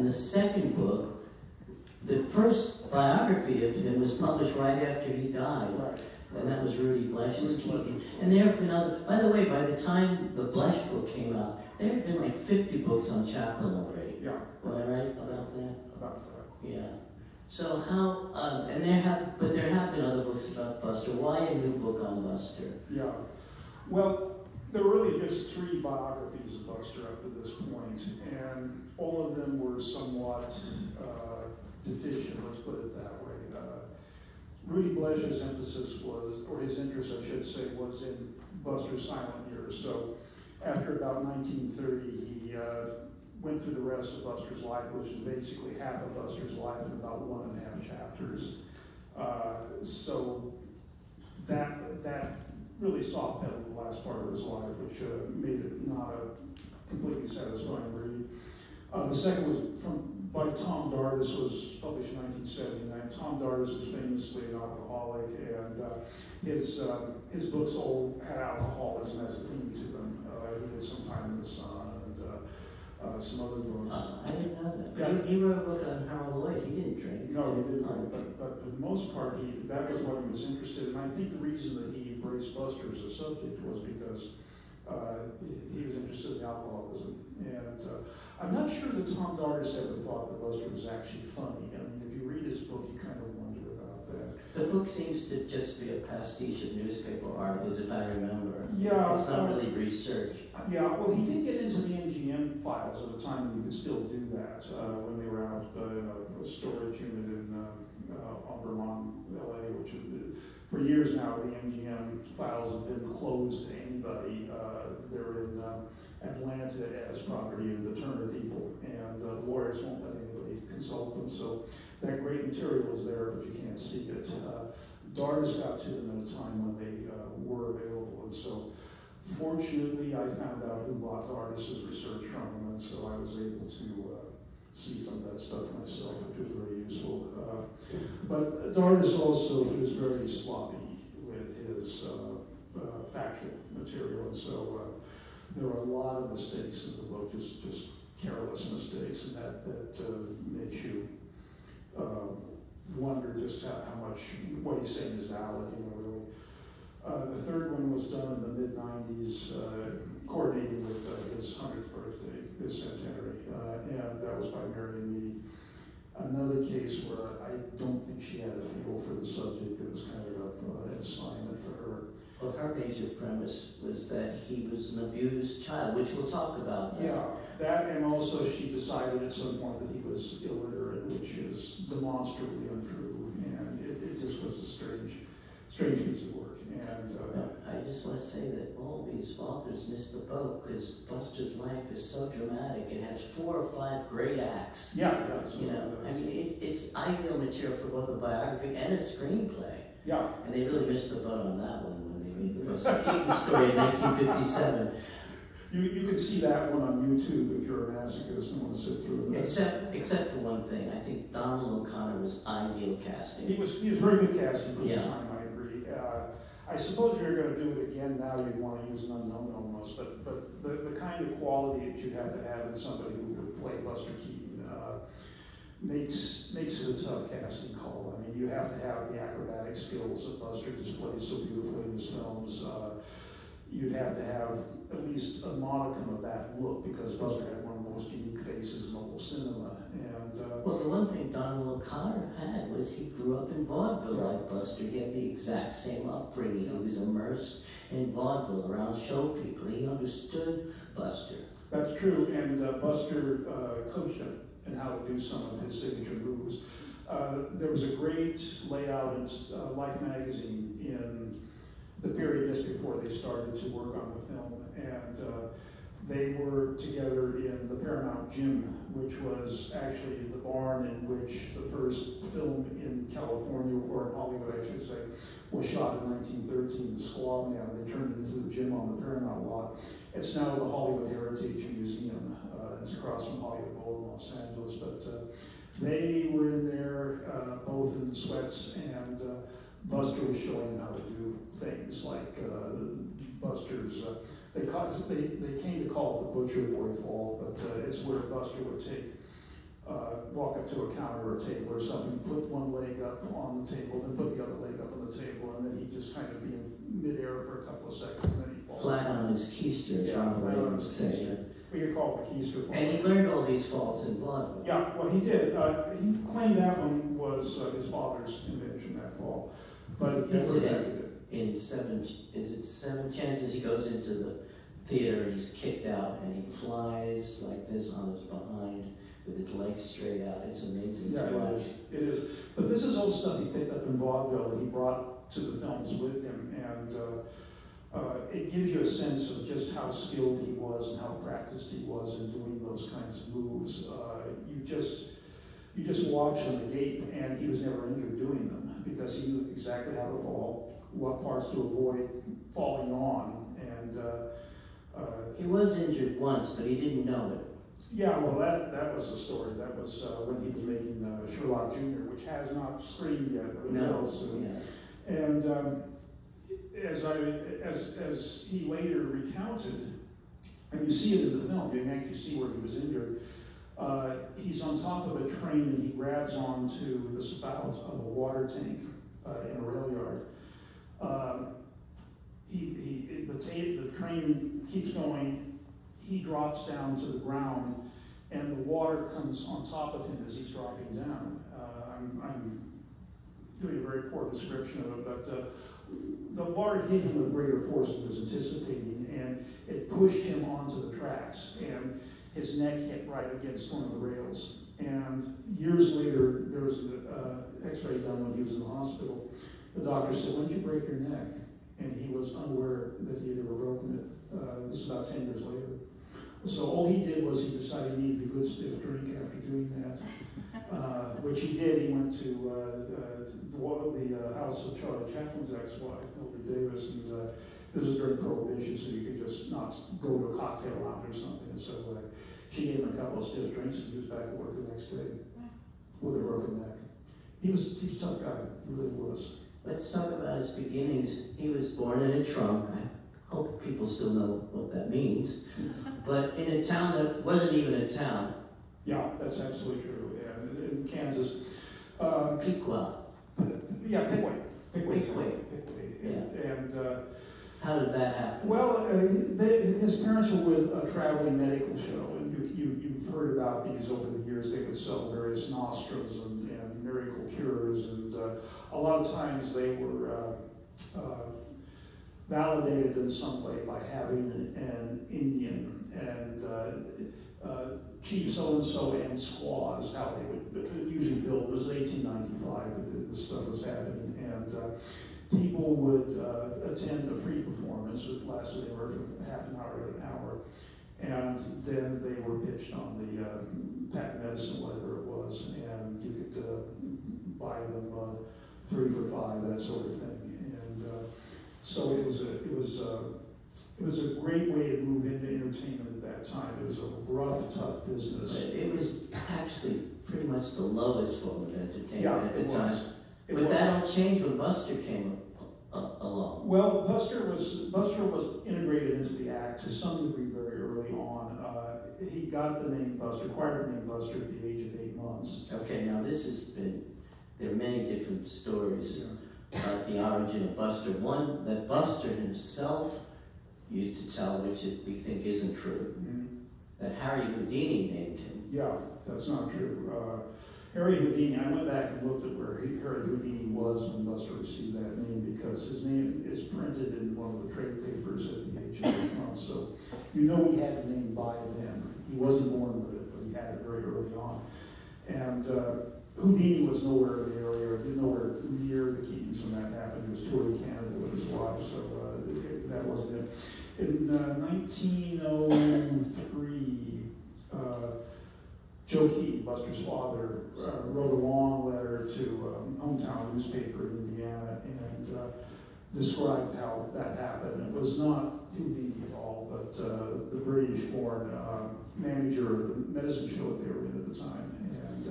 And the second book, the first biography of him was published right after he died. Right. And that was Rudy Blesch's Keaton. And there have been other, by the way, by the time the Blesch book came out, there have been like 50 books on Chaplin already. Yeah. Am I right about that? About that. Yeah. So how, but there have been other books about Buster. Why a new book on Buster? Yeah. Well, there were really just 3 biographies of Buster up to this point, and all of them were somewhat deficient, let's put it that way. Rudy Blesch's emphasis was, or his interest, I should say, was in Buster's silent years. So after about 1930, he went through the rest of Buster's life, which is basically half of Buster's life in about 1.5 chapters. So that really soft pedaled the last part of his life, which made it not a completely satisfying read. The second was by Tom Dardis, was published in 1979. Tom Dardis was famously an alcoholic, and his books all had alcoholism as a theme to them. He did Some Time in the Sun and some other books. I didn't know that. Yeah. He wrote a book on Harold Lloyd. He didn't drink. No, he didn't. But for the most part, that was what he was interested in. I think the reason that he embraced Buster as a subject was because he was interested in alcoholism. And I'm not sure that Tom Dardis ever thought that Buster was actually funny. I mean, if you read his book, you kind of wonder about that. The book seems to just be a pastiche of newspaper articles, if I remember. Yeah. It's not really research. Yeah, well, he did get into the MGM files at a time when you could still do that, when they were out in a storage unit in Vermont, LA, which is, for years now, the MGM files have been closed to anybody. They're in Atlanta as property of the Turner people, and lawyers won't let anybody consult them, so that great material is there, but you can't see it. Dardis got to them at a time when they were available, and so fortunately I found out who bought Dardis's research from him, and so I was able to see some of that stuff myself, which was very useful. But Dardis also was very sloppy with his factual material, and so there were a lot of mistakes in the book, just careless mistakes, and that makes you wonder just how much what he's saying is valid, really. The third one was done in the mid-90s, coordinating with his 100th birthday, his centenary, and that was by Marion Mead. Another case where I don't think she had a feel for the subject. It was kind of an assignment for her. Well, her major premise was that he was an abused child, which we'll talk about. Yeah, that, and also she decided at some point that he was illiterate, which is demonstrably untrue, and it just was a strange piece of work. And I just want to say that all these authors missed the boat because Buster's life is so dramatic. It has 4 or 5 great acts. Yeah, it does. I mean, it's ideal material for both a biography and a screenplay. Yeah. And they really missed the boat on that one when they made the Buster Keaton story in 1957. You can see that one on YouTube if you're a masochist and want to sit through it. Except for one thing, I think Donald O'Connor was ideal casting. He was very good casting for the Yeah. time, I agree. I suppose if you're going to do it again now, you'd want to use an unknown almost, but the kind of quality that you'd have to have in somebody who would play Buster Keaton makes it a tough casting call. I mean, you have to have the acrobatic skills that Buster displays so beautifully in his films. You'd have to have at least a modicum of that look, because Buster had one of the most unique faces in all of cinema. And well, the one thing Donald O'Connor had was he grew up in vaudeville like Buster. He had the exact same upbringing. He was immersed in vaudeville around show people. He understood Buster. That's true, and Buster coached him in how to do some of his signature moves. There was a great layout in Life magazine in the period just before they started to work on the film, and they were together in the Paramount Gym, which was actually the barn in which the first film in California, or in Hollywood I should say, was shot in 1913, The Squaw Man. They turned it into the gym on the Paramount lot. It's now the Hollywood Heritage Museum. It's across from Hollywood Bowl in Los Angeles, but they were in there both in sweats, and Buster was showing them how to do things like Buster's. They came to call it the Butcher Boy Fall, but it's where Buster would take walk up to a counter or a table or something, put one leg up on the table, then put the other leg up on the table, and then he'd just kind of be in midair for a couple of seconds, and then he'd fall. Flat on his keister, is one way to say it. We could call it the keister fall. And he learned all these falls in vaudeville. Yeah, well, he did. He claimed that one was his father's invention, that fall. But he perfected it. In seven chances he goes into the theater, he's kicked out, and he flies like this on his behind with his legs straight out. It's amazing. Yeah, it is. But this is all stuff he picked up in vaudeville that he brought to the films with him, and it gives you a sense of just how skilled he was and how practiced he was in doing those kinds of moves. You just watch him agape, and he was never injured doing them because he knew exactly how to fall, what parts to avoid falling on, and he was injured once, but he didn't know it. Yeah, well, that was the story. That was when he was making Sherlock Jr., which has not screened yet, but it will soon. Yes. And as he later recounted, and you see it in the film, you can actually see where he was injured. He's on top of a train and he grabs onto the spout of a water tank in a rail yard. The train keeps going. He drops down to the ground, and the water comes on top of him as he's dropping down. I'm doing a very poor description of it, but the water hit him with greater force than he was anticipating, and it pushed him onto the tracks, and his neck hit right against one of the rails. And years later, there was an x-ray done when he was in the hospital. The doctor said, "When did you break your neck?" And he was unaware that he had ever broken it. This is about 10 years later. So all he did was he decided he needed a good stiff drink after doing that, which he did. He went to the house of Charlie Chaplin's ex-wife, Mildred Davis, and this was during Prohibition, so you could just not go to a cocktail lounge or something. And so she gave him a couple of stiff drinks, and he was back at work the next day with a broken neck. He was a tough guy, he really was. Let's talk about his beginnings. He was born in a trunk. I hope people still know what that means. But in a town that wasn't even a town. Yeah, that's absolutely true. Yeah, in Kansas. Pequot. Yeah, Pickwick. Yeah. And how did that happen? Well, his parents were with a traveling medical show, and you've heard about these over the years. They would sell various nostrums and miracle cures, and a lot of times they were validated in some way by having an Indian and Chief so-and-so and squaws, how they would usually build. It was 1895 that this stuff was happening, and people would attend a free performance, which lasted anywhere from half an hour to an hour, and then they were pitched on the patent medicine, whatever it was, and you could buy them 3 for $5, that sort of thing. And so it was a great way to move into entertainment at that time. It was a rough, tough business. It was actually pretty much the lowest form of entertainment at the time. But that all changed when Buster came along. Well, Buster was integrated into the act to some degree very early on. He got the name Buster, acquired the name Buster at the age of 8 months. Okay, now there are many different stories about the origin of Buster. One that Buster himself used to tell, which we think isn't true, that Harry Houdini named him. Yeah, that's not true. Harry Houdini, I went back and looked at where Harry Houdini was when Buster received that name, because his name is printed in one of the trade papers at the age of 8 months. So you know he had the name by then. He wasn't born with it, but he had it very early on. And Houdini was nowhere in the area, or nowhere near the Keatons when that happened. He was touring Canada with his wife, so that wasn't it. In 1903, Joe Keaton, Buster's father, wrote a long letter to a hometown newspaper in Indiana and described how that happened. It was not Houdini at all, but the British-born manager of the medicine show that they were in at the time. And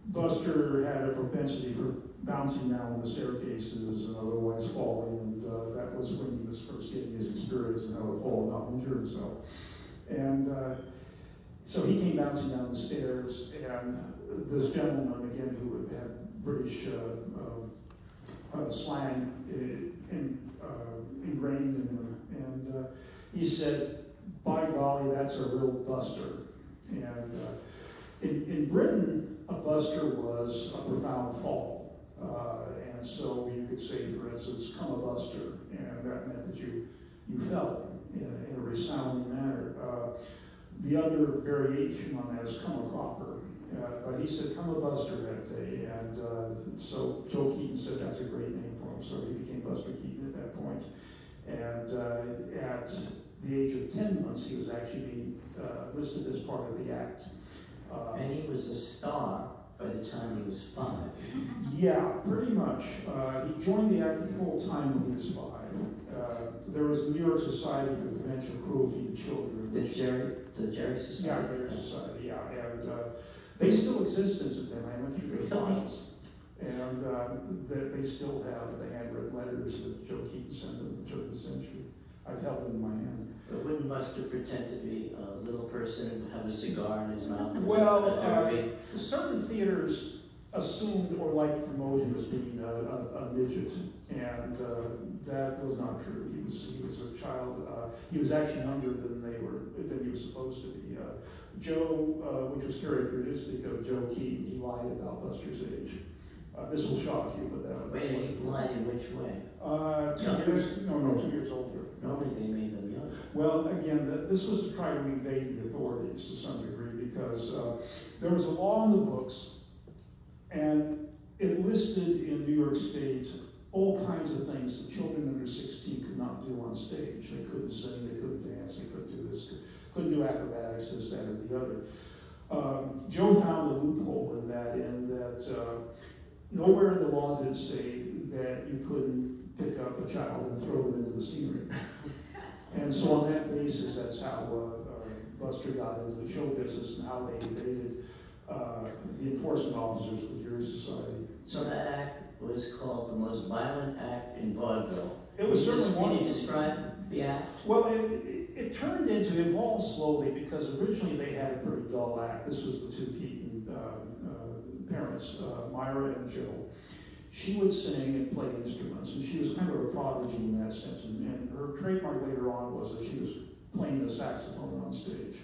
Buster had a propensity for bouncing down the staircases and otherwise falling, and that was when he was first getting his experience in how to fall and not injure himself. And So he came bouncing down the stairs, and this gentleman, again, who had British slang ingrained in him, and he said, "By golly, that's a real buster." And in Britain, a buster was a profound fall. And so you could say, for instance, "Come a buster," and that meant that you fell in a resounding manner. The other variation on that is "Come a cropper." But he said, "Come a buster" that day. And so Joe Keaton said that's a great name for him. So he became Buster Keaton at that point. And at the age of 10 months, he was actually being listed as part of the act. And he was a star by the time he was 5. Yeah, pretty much. He joined the act full time when he was 5. There was the New York Society for the Prevention of Cruelty to Children. The Jerry Society? Yeah, Jerry Society, yeah. And they still exist as a thing. I went through their files. And they still have the handwritten letters that Joe Keaton sent in the turn of the century. I've held them in my hand. But wouldn't Buster pretend to be a little person and have a cigar in his mouth? Well, certain theaters assumed or liked to promote him as being a midget, and that was not true. He was a child. He was actually younger than he was supposed to be. Joe, which was characteristic of Joe Keaton, he lied about Buster's age. This will shock you, but that was. Wait, he lied in which way? 2 years. No, 2 years older. Normally they made them young. Well, again, this was to try to evade the authorities to some degree, because there was a law in the books, and it listed in New York State all kinds of things that children under 16 could not do on stage. They couldn't sing, they couldn't dance, they couldn't do this, couldn't do acrobatics, this, that, or the other. Joe found a loophole in that nowhere in the law did it say that you couldn't pick up a child and throw them into the scenery. And so on that basis, that's how Buster got into the show business and how they evaded the enforcement officers of the Jury Society. So that act was called the most violent act in vaudeville. It was certainly one. Can you describe the act? Well, it turned into, it evolved slowly, because originally they had a pretty dull act. This was the two Keaton parents, Myra and Joe. She would sing and play instruments, and she was kind of a prodigy in that sense. And her trademark later on was that she was playing the saxophone on stage.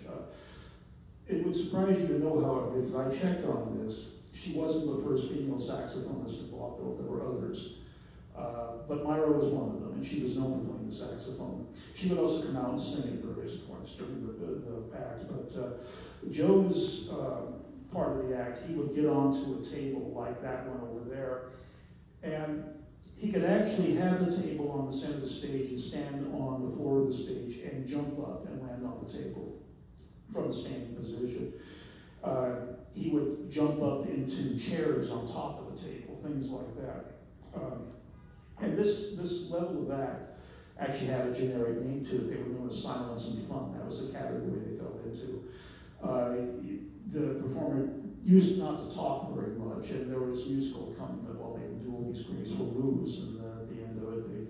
It would surprise you to know, however, because I checked on this, she wasn't the first female saxophonist in vaudeville. There were others. But Myra was one of them, and she was known for playing the saxophone. She would also come out and sing at various points during the act. But Joe's part of the act, he would get onto a table like that one over there, and he could actually have the table on the center of the stage and stand on the floor of the stage and jump up and land on the table from the standing position. He would jump up into chairs on top of the table, things like that. And this level of act actually had a generic name to it. They were known as silence and fun. That was the category they fell into. The performer used not to talk very much, and there was musical accompaniment while they would do all these graceful moves, and at the end of it, they'd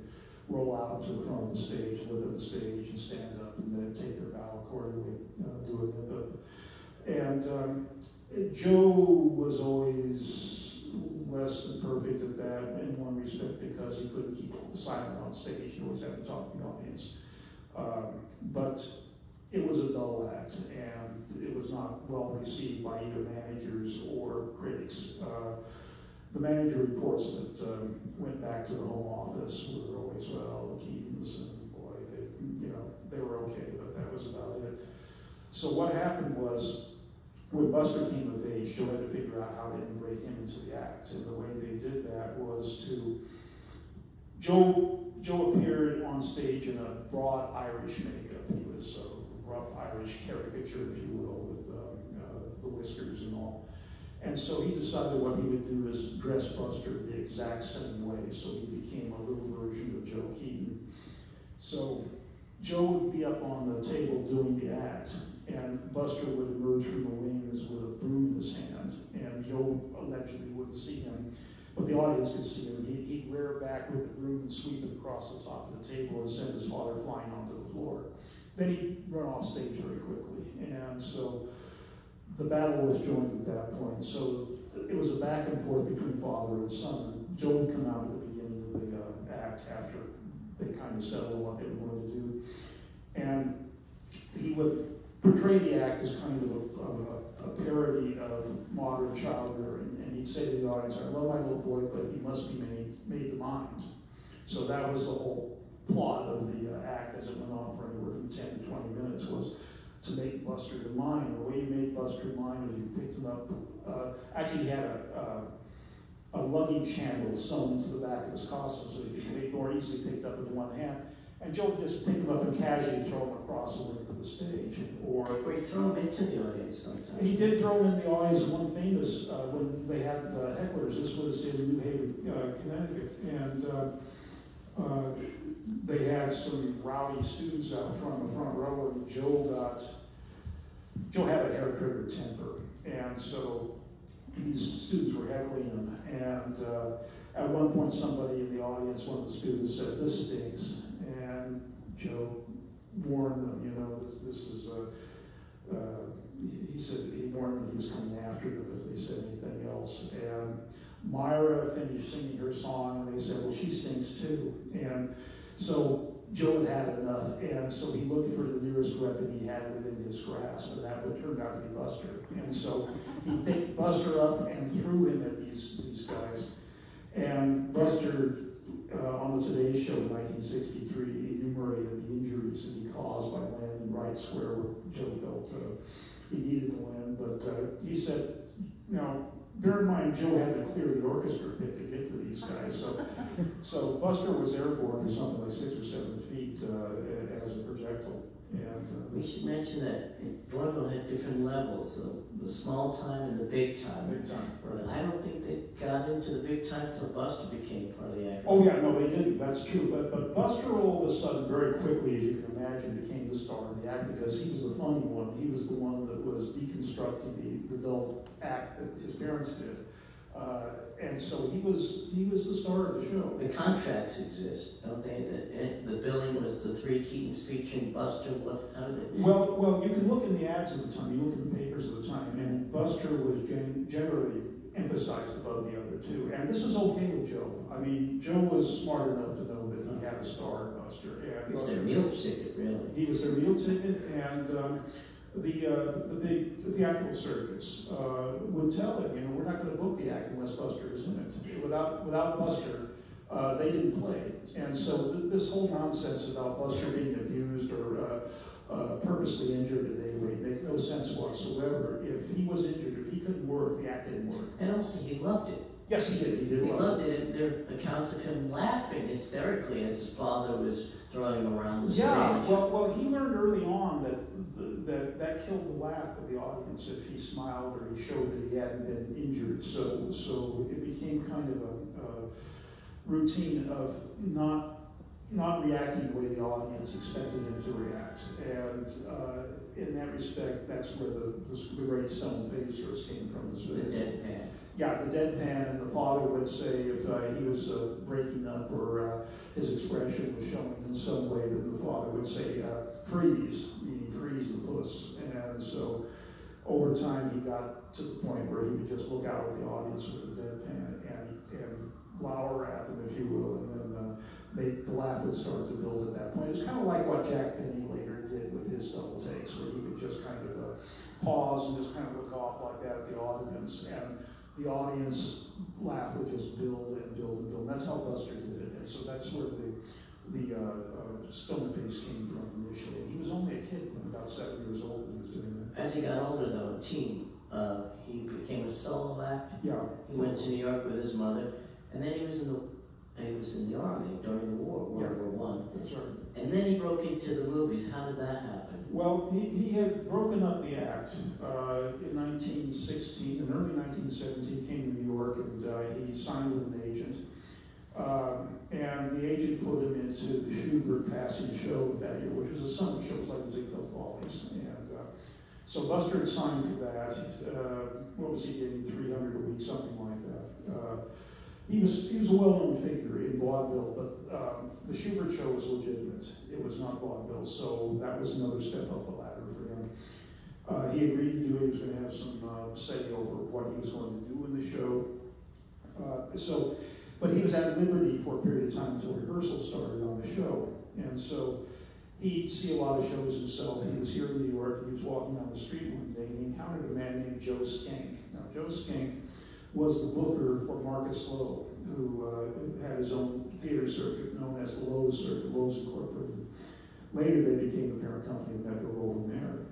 roll out to the front of the stage, lift up the stage, and stand up, and then take their bow accordingly, doing it. And Joe was always less than perfect at that in one respect, because he couldn't keep silent on stage. He always had to talk to the audience. But it was a dull act, and it was not well received by either managers or critics. The manager reports that went back to the home office were always, well, the Keatons, and boy, they were okay, but that was about it. So what happened was, when Buster came of age, Joe had to figure out how to integrate him into the act, and the way they did that was to, Joe appeared on stage in a broad Irish makeup. He was a rough Irish caricature, if you will, with the whiskers and all. And so he decided what he would do is dress Buster the exact same way, so he became a little version of Joe Keaton. So Joe would be up on the table doing the act, and Buster would emerge from the wings with a broom in his hand, and Joe allegedly wouldn't see him, but the audience could see him. He'd rear back with the broom and sweep it across the top of the table and send his father flying onto the floor. Then he'd run off stage very quickly, and so the battle was joined at that point. So it was a back and forth between father and son. And Joe would come out at the beginning of the act after they kind of settled on what they were going to do. And he would portray the act as kind of a parody of modern child rearing. And he'd say to the audience, I love my little boy, but he must be made to mind. So that was the whole plot of the act as it went on for anywhere from 10 to 20 minutes, was to make Buster to mine. The way you made Buster mine was you picked him up, actually he had a luggage handle sewn to the back of his costume so he could be more easily picked up with one hand. And Joe would just pick him up and casually throw him across the length of the stage. Or he'd throw him into the audience sometimes. He did throw him in the audience. One famous, when they had hecklers, this was in New Haven, Connecticut, and they had some rowdy students out front in the front row, and Joe had a hair-triggered temper, and so these students were heckling him, and at one point somebody in the audience, one of the students said, "This stinks," and Joe warned them, you know, this is he said, he warned them he was coming after them if they said anything else. And Myra finished singing her song, and they said, well, she stinks too. And so Joe had had enough, and so he looked for the nearest weapon he had within his grasp, and that would turn out to be Buster. And so he'd take Buster up and threw him at these guys. And Buster, on the Today Show in 1963, enumerated the injuries that he caused by landing right square where Joe felt he needed to land. But he said, now, bear in mind, Joe had to clear the orchestra pit to get to these guys. So Buster was airborne to something like 6 or 7 feet as a projectile. And we should mention that vaudeville had different levels, the small time and the big time. Big time, right. I don't think they got into the big time until Buster became part of the act. Oh yeah, no, they didn't. That's true. But Buster, all of a sudden, very quickly, as you can imagine, became the star of the act because he was the funny one. He was the one that was deconstructing the adult act that his parents did. And so he was the star of the show. The contracts exist, don't they? The billing was the 3 Keatons featuring Buster. How did it? Well, you can look in the ads at the time. You look in the papers at the time, and Buster was generally emphasized above the other two. And this is okay with Joe. I mean, Joe was smart enough to know that he had a star in Buster. And he was their meal ticket, really. He was their meal ticket, and the big theatrical circuits would tell him, you know, we're not going to book the act unless Buster is in it. Without Buster, they didn't play. And so this whole nonsense about Buster being abused or purposely injured in any way made no sense whatsoever. If he was injured, if he couldn't work, the act didn't work. And also, he loved it. Yes, he did. He loved it. And there are accounts of him laughing hysterically as his father was throwing him around the stage. Yeah, well, he learned early on that killed the laugh of the audience if he smiled or he showed that he hadn't been injured. So it became kind of a routine of not reacting the way the audience expected him to react. And in that respect, that's where the great stone face first came from. The deadpan. Yeah, the deadpan, and the father would say if he was breaking up or his expression was showing in some way, that the father would say, freeze, meaning freeze the puss. And so over time he got to the point where he would just look out at the audience with the deadpan and glower at them, if you will, and then the laugh would start to build at that point. It's kind of like what Jack Benny later did with his double takes, where he would just kind of pause and just kind of look off like that at the audience, and the audience laugh would just build and build and build. And that's how Buster did it. And so that's where the stone face came from initially. He was only a kid when about 7 years old when he was doing that. As he got older, though, a teen, he became a solo act. Yeah. He went to New York with his mother, and then he was in the army during the war, World War I. That's right. And then he broke into the movies. How did that happen? Well, he had broken up the act in 1916, in early 1917, came to New York, and he signed with an agent. And the agent put him into the Schubert passing show that year, which was a summer show, it was like the Ziegfeld Follies. And so Buster had signed for that. What was he getting, 300 a week, something like that. He was a well-known figure in vaudeville, but the Schubert show was legitimate. It was not vaudeville, so that was another step up the ladder for him. He agreed to do it. He was going to have some say over what he was going to do in the show. But he was at liberty for a period of time until rehearsal started on the show. And so he'd see a lot of shows himself. He was here in New York. He was walking down the street one day and he encountered a man named Joe Skank. Now, Joe Skank was the booker for Marcus Lowe, who had his own theater circuit known as the Lowe's Circuit, Lowe's Incorporated. Later, they became the parent company of Metro Goldwyn Mayer.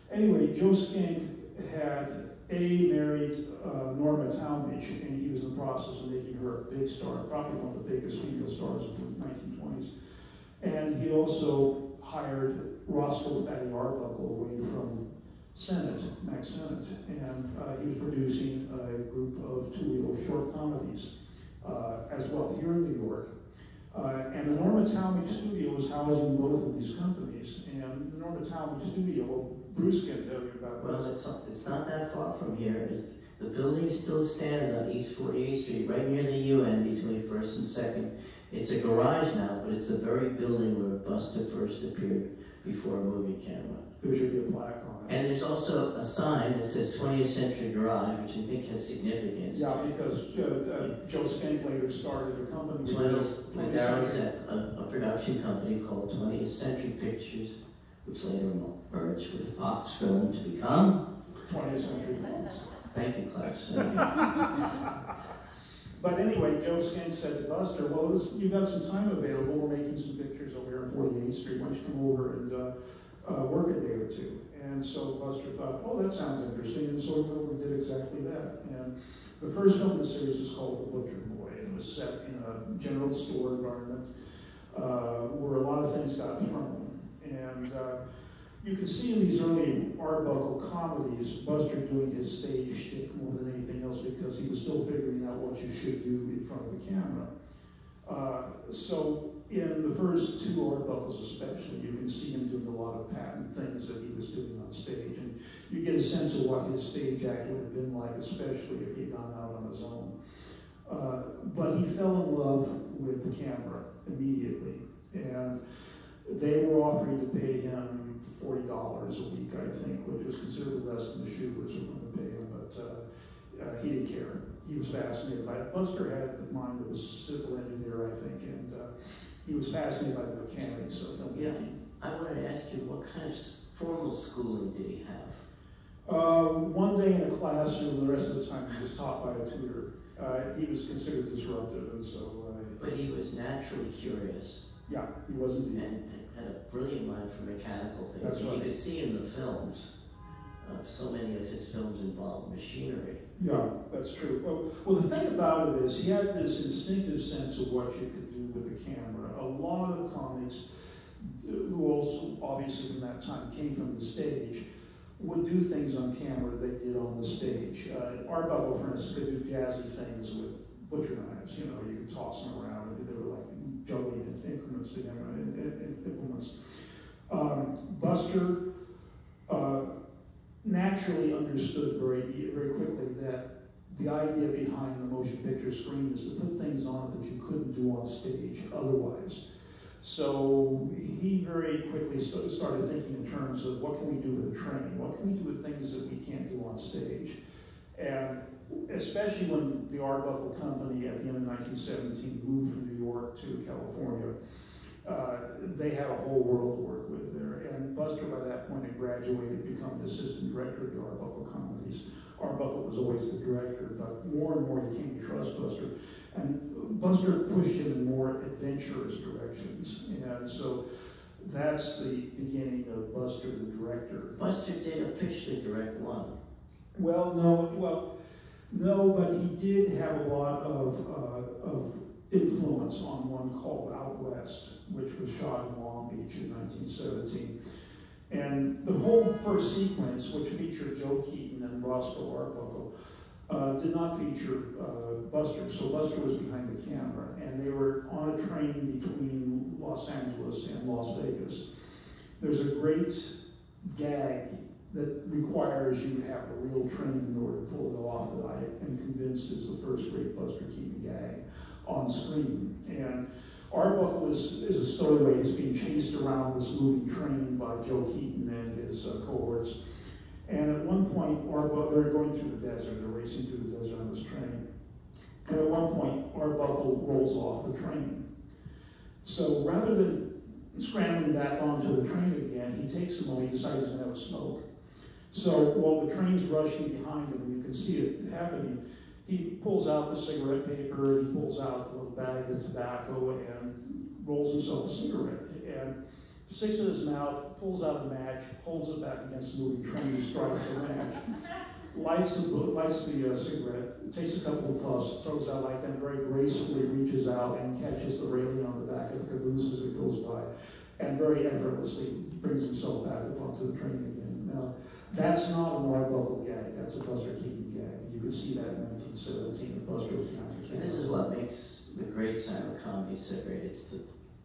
Anyway, Joe Skank had married Norma Talmadge, and he was in the process of making her a big star, probably one of the biggest female stars of the 1920s. And he also hired Roscoe Fatty Arbuckle away from Max Sennett, and he was producing a group of two-reel short comedies as well here in New York. And the Norma Talmadge studio was housing both of these companies. And the Norma Talmadge studio, well, Bruce can tell you about that. Well, it's not that far from here. The building still stands on East 48th Street, right near the UN between 1st and 2nd. It's a garage now, but it's the very building where Buster first appeared before a movie camera. There should be a plaque on it. And there's also a sign that says 20th Century Garage, which I think has significance. Yeah, because Joe Skank later started a company. There was a production company called 20th Century Pictures, which later merged with Fox Film to become 20th Century Films. Thank you, class. But anyway, Joe Skank said to Buster, well, you've got some time available. We're making some pictures over here on 48th Street. Why don't you come over and work a day or two? And so Buster thought, oh, that sounds interesting. And so we did exactly that. And the first film in the series was called The Butcher Boy. And it was set in a general store environment where a lot of things got thrown. And you can see in these early Arbuckle comedies, Buster doing his stage shtick more than anything else because he was still figuring out what you should do in front of the camera. So in the first two Arbuckles especially, you can see him doing a lot of patent things that he was doing on stage. And you get a sense of what his stage act would have been like, especially if he had gone out on his own. But he fell in love with the camera immediately. And they were offering to pay him $40 a week, I think, which was considerably less than the shooters were going to pay him, but he didn't care. He was fascinated by it. Buster had the mind of a civil engineer, I think, and he was fascinated by the mechanics of filmmaking. Yeah, I wanted to ask you, what kind of formal schooling did he have? One day in a classroom, the rest of the time he was taught by a tutor. He was considered disruptive, and so... But he was naturally curious. Yeah, he was indeed. And had a brilliant mind for mechanical things. That's right. You could see in the films, so many of his films involved machinery. Yeah, that's true. Well, the thing about it is he had this instinctive sense of what you could do with a camera. A lot of comics, who also obviously from that time came from the stage, would do things on camera they did on the stage. Arbuckle, for instance, could do jazzy things with butcher knives. You know, you could toss them around, and they were like juggling increments to him, implements. Buster naturally understood very quickly that the idea behind the motion picture screen is to put things on it that you couldn't do on stage otherwise. So he very quickly started thinking in terms of what can we do with a train? What can we do with things that we can't do on stage? And especially when the Arbuckle Company at the end of 1917 moved from New York to California, they had a whole world to work with there. And Buster, by that point, had graduated, become the assistant director of the Arbuckle Comedies. Arbuckle was always the director, but more and more he came to trust Buster. And Buster pushed him in more adventurous directions. And so that's the beginning of Buster, the director. Buster didn't officially direct one. Well, no, but he did have a lot of influence on one called Out West, which was shot in Long Beach in 1917. And the whole first sequence, which featured Joe Keaton and Roscoe Arbuckle, did not feature Buster. So Buster was behind the camera, and they were on a train between Los Angeles and Las Vegas. There's a great gag that requires you to have a real train in order to pull it off that I am convinced is the first great Buster Keaton gag on screen. And Arbuckle is a story where he's being chased around this moving train by Joe Keaton and his cohorts. And at one point, they're going through the desert, they're racing through the desert on this train. And at one point, Arbuckle rolls off the train. So rather than scrambling back onto the train again, he takes a moment, he decides to have a smoke. So while the train's rushing behind him, and you can see it happening, he pulls out the cigarette paper, he pulls out the little bag of tobacco, and rolls himself a cigarette. And sticks it in his mouth, pulls out a match, holds it back against the moving train, strikes the match, lights the cigarette, takes a couple of puffs, throws out like that, very gracefully reaches out and catches the railing on the back of the caboose as it goes by, and very effortlessly brings himself back up onto the train again. Now, that's not an Arbuckle gag, that's a Buster Keaton gag. You can see that in 1917, Buster was and this is what makes the great silent comedy so great. It's the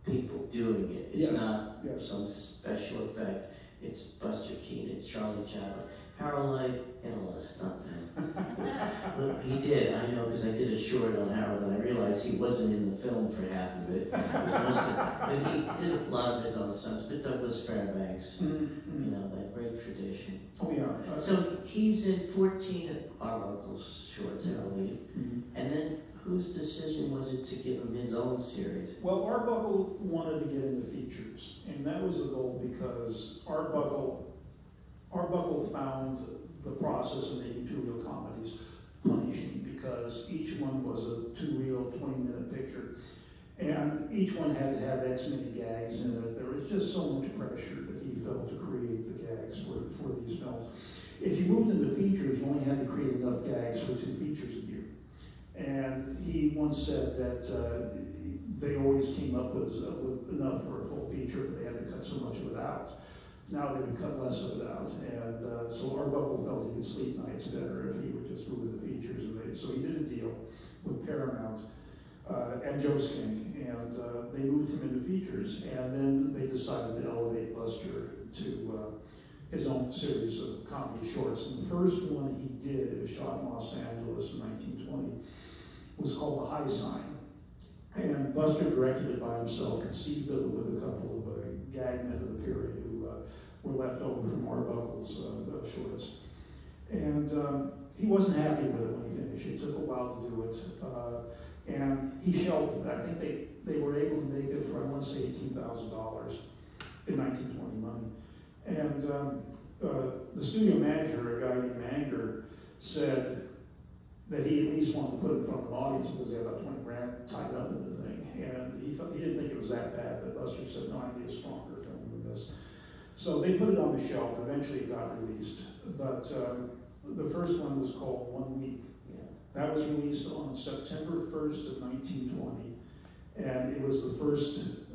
people doing it. It's not some special effect. It's Buster Keaton, it's Charlie Chaplin. Harold Lloyd had a lot of stunt then. He did, I know, because I did a short on Harold, and I realized he wasn't in the film for half of it. But he did a lot of his own stunts. But Douglas Fairbanks, you know, that great tradition. Oh yeah. So he's in 14 of Arbuckle's shorts, I believe. And then whose decision was it to give him his own series? Well, Arbuckle wanted to get into features, and that was the goal because Arbuckle found the process of making two-reel comedies punishing because each one was a two-reel, 20-minute picture, and each one had to have X many gags in it. There was just so much pressure that he felt to create the gags for these films. If you moved into features, you only had to create enough gags for 2 features a year. And he once said that they always came up with enough for a full feature, but they had to cut so much of it out. Now they would cut less of it out, and so Arbuckle felt he could sleep nights better if he would just move into features. And so he did a deal with Paramount and Joe Skink, and they moved him into features, and then they decided to elevate Buster to his own series of comedy shorts. And the first one he did, it was shot in Los Angeles in 1920, was called The High Sign. And Buster directed it by himself, conceived of it with a couple of gag men of the period who were left over from Arbuckle's shorts. And he wasn't happy with it when he finished. It took a while to do it. And he shelved it. I think they were able to make it for, I want to say, $18,000 in 1920 money. And the studio manager, a guy named Manger, said that he at least wanted to put it in front of an audience because they had about 20 grand tied up in the thing. And he didn't think it was that bad, but Buster said, no, I need a stronger film than this. So they put it on the shelf, and eventually it got released. But the first one was called 1 Week. That was released on September 1st of 1920. And it was the first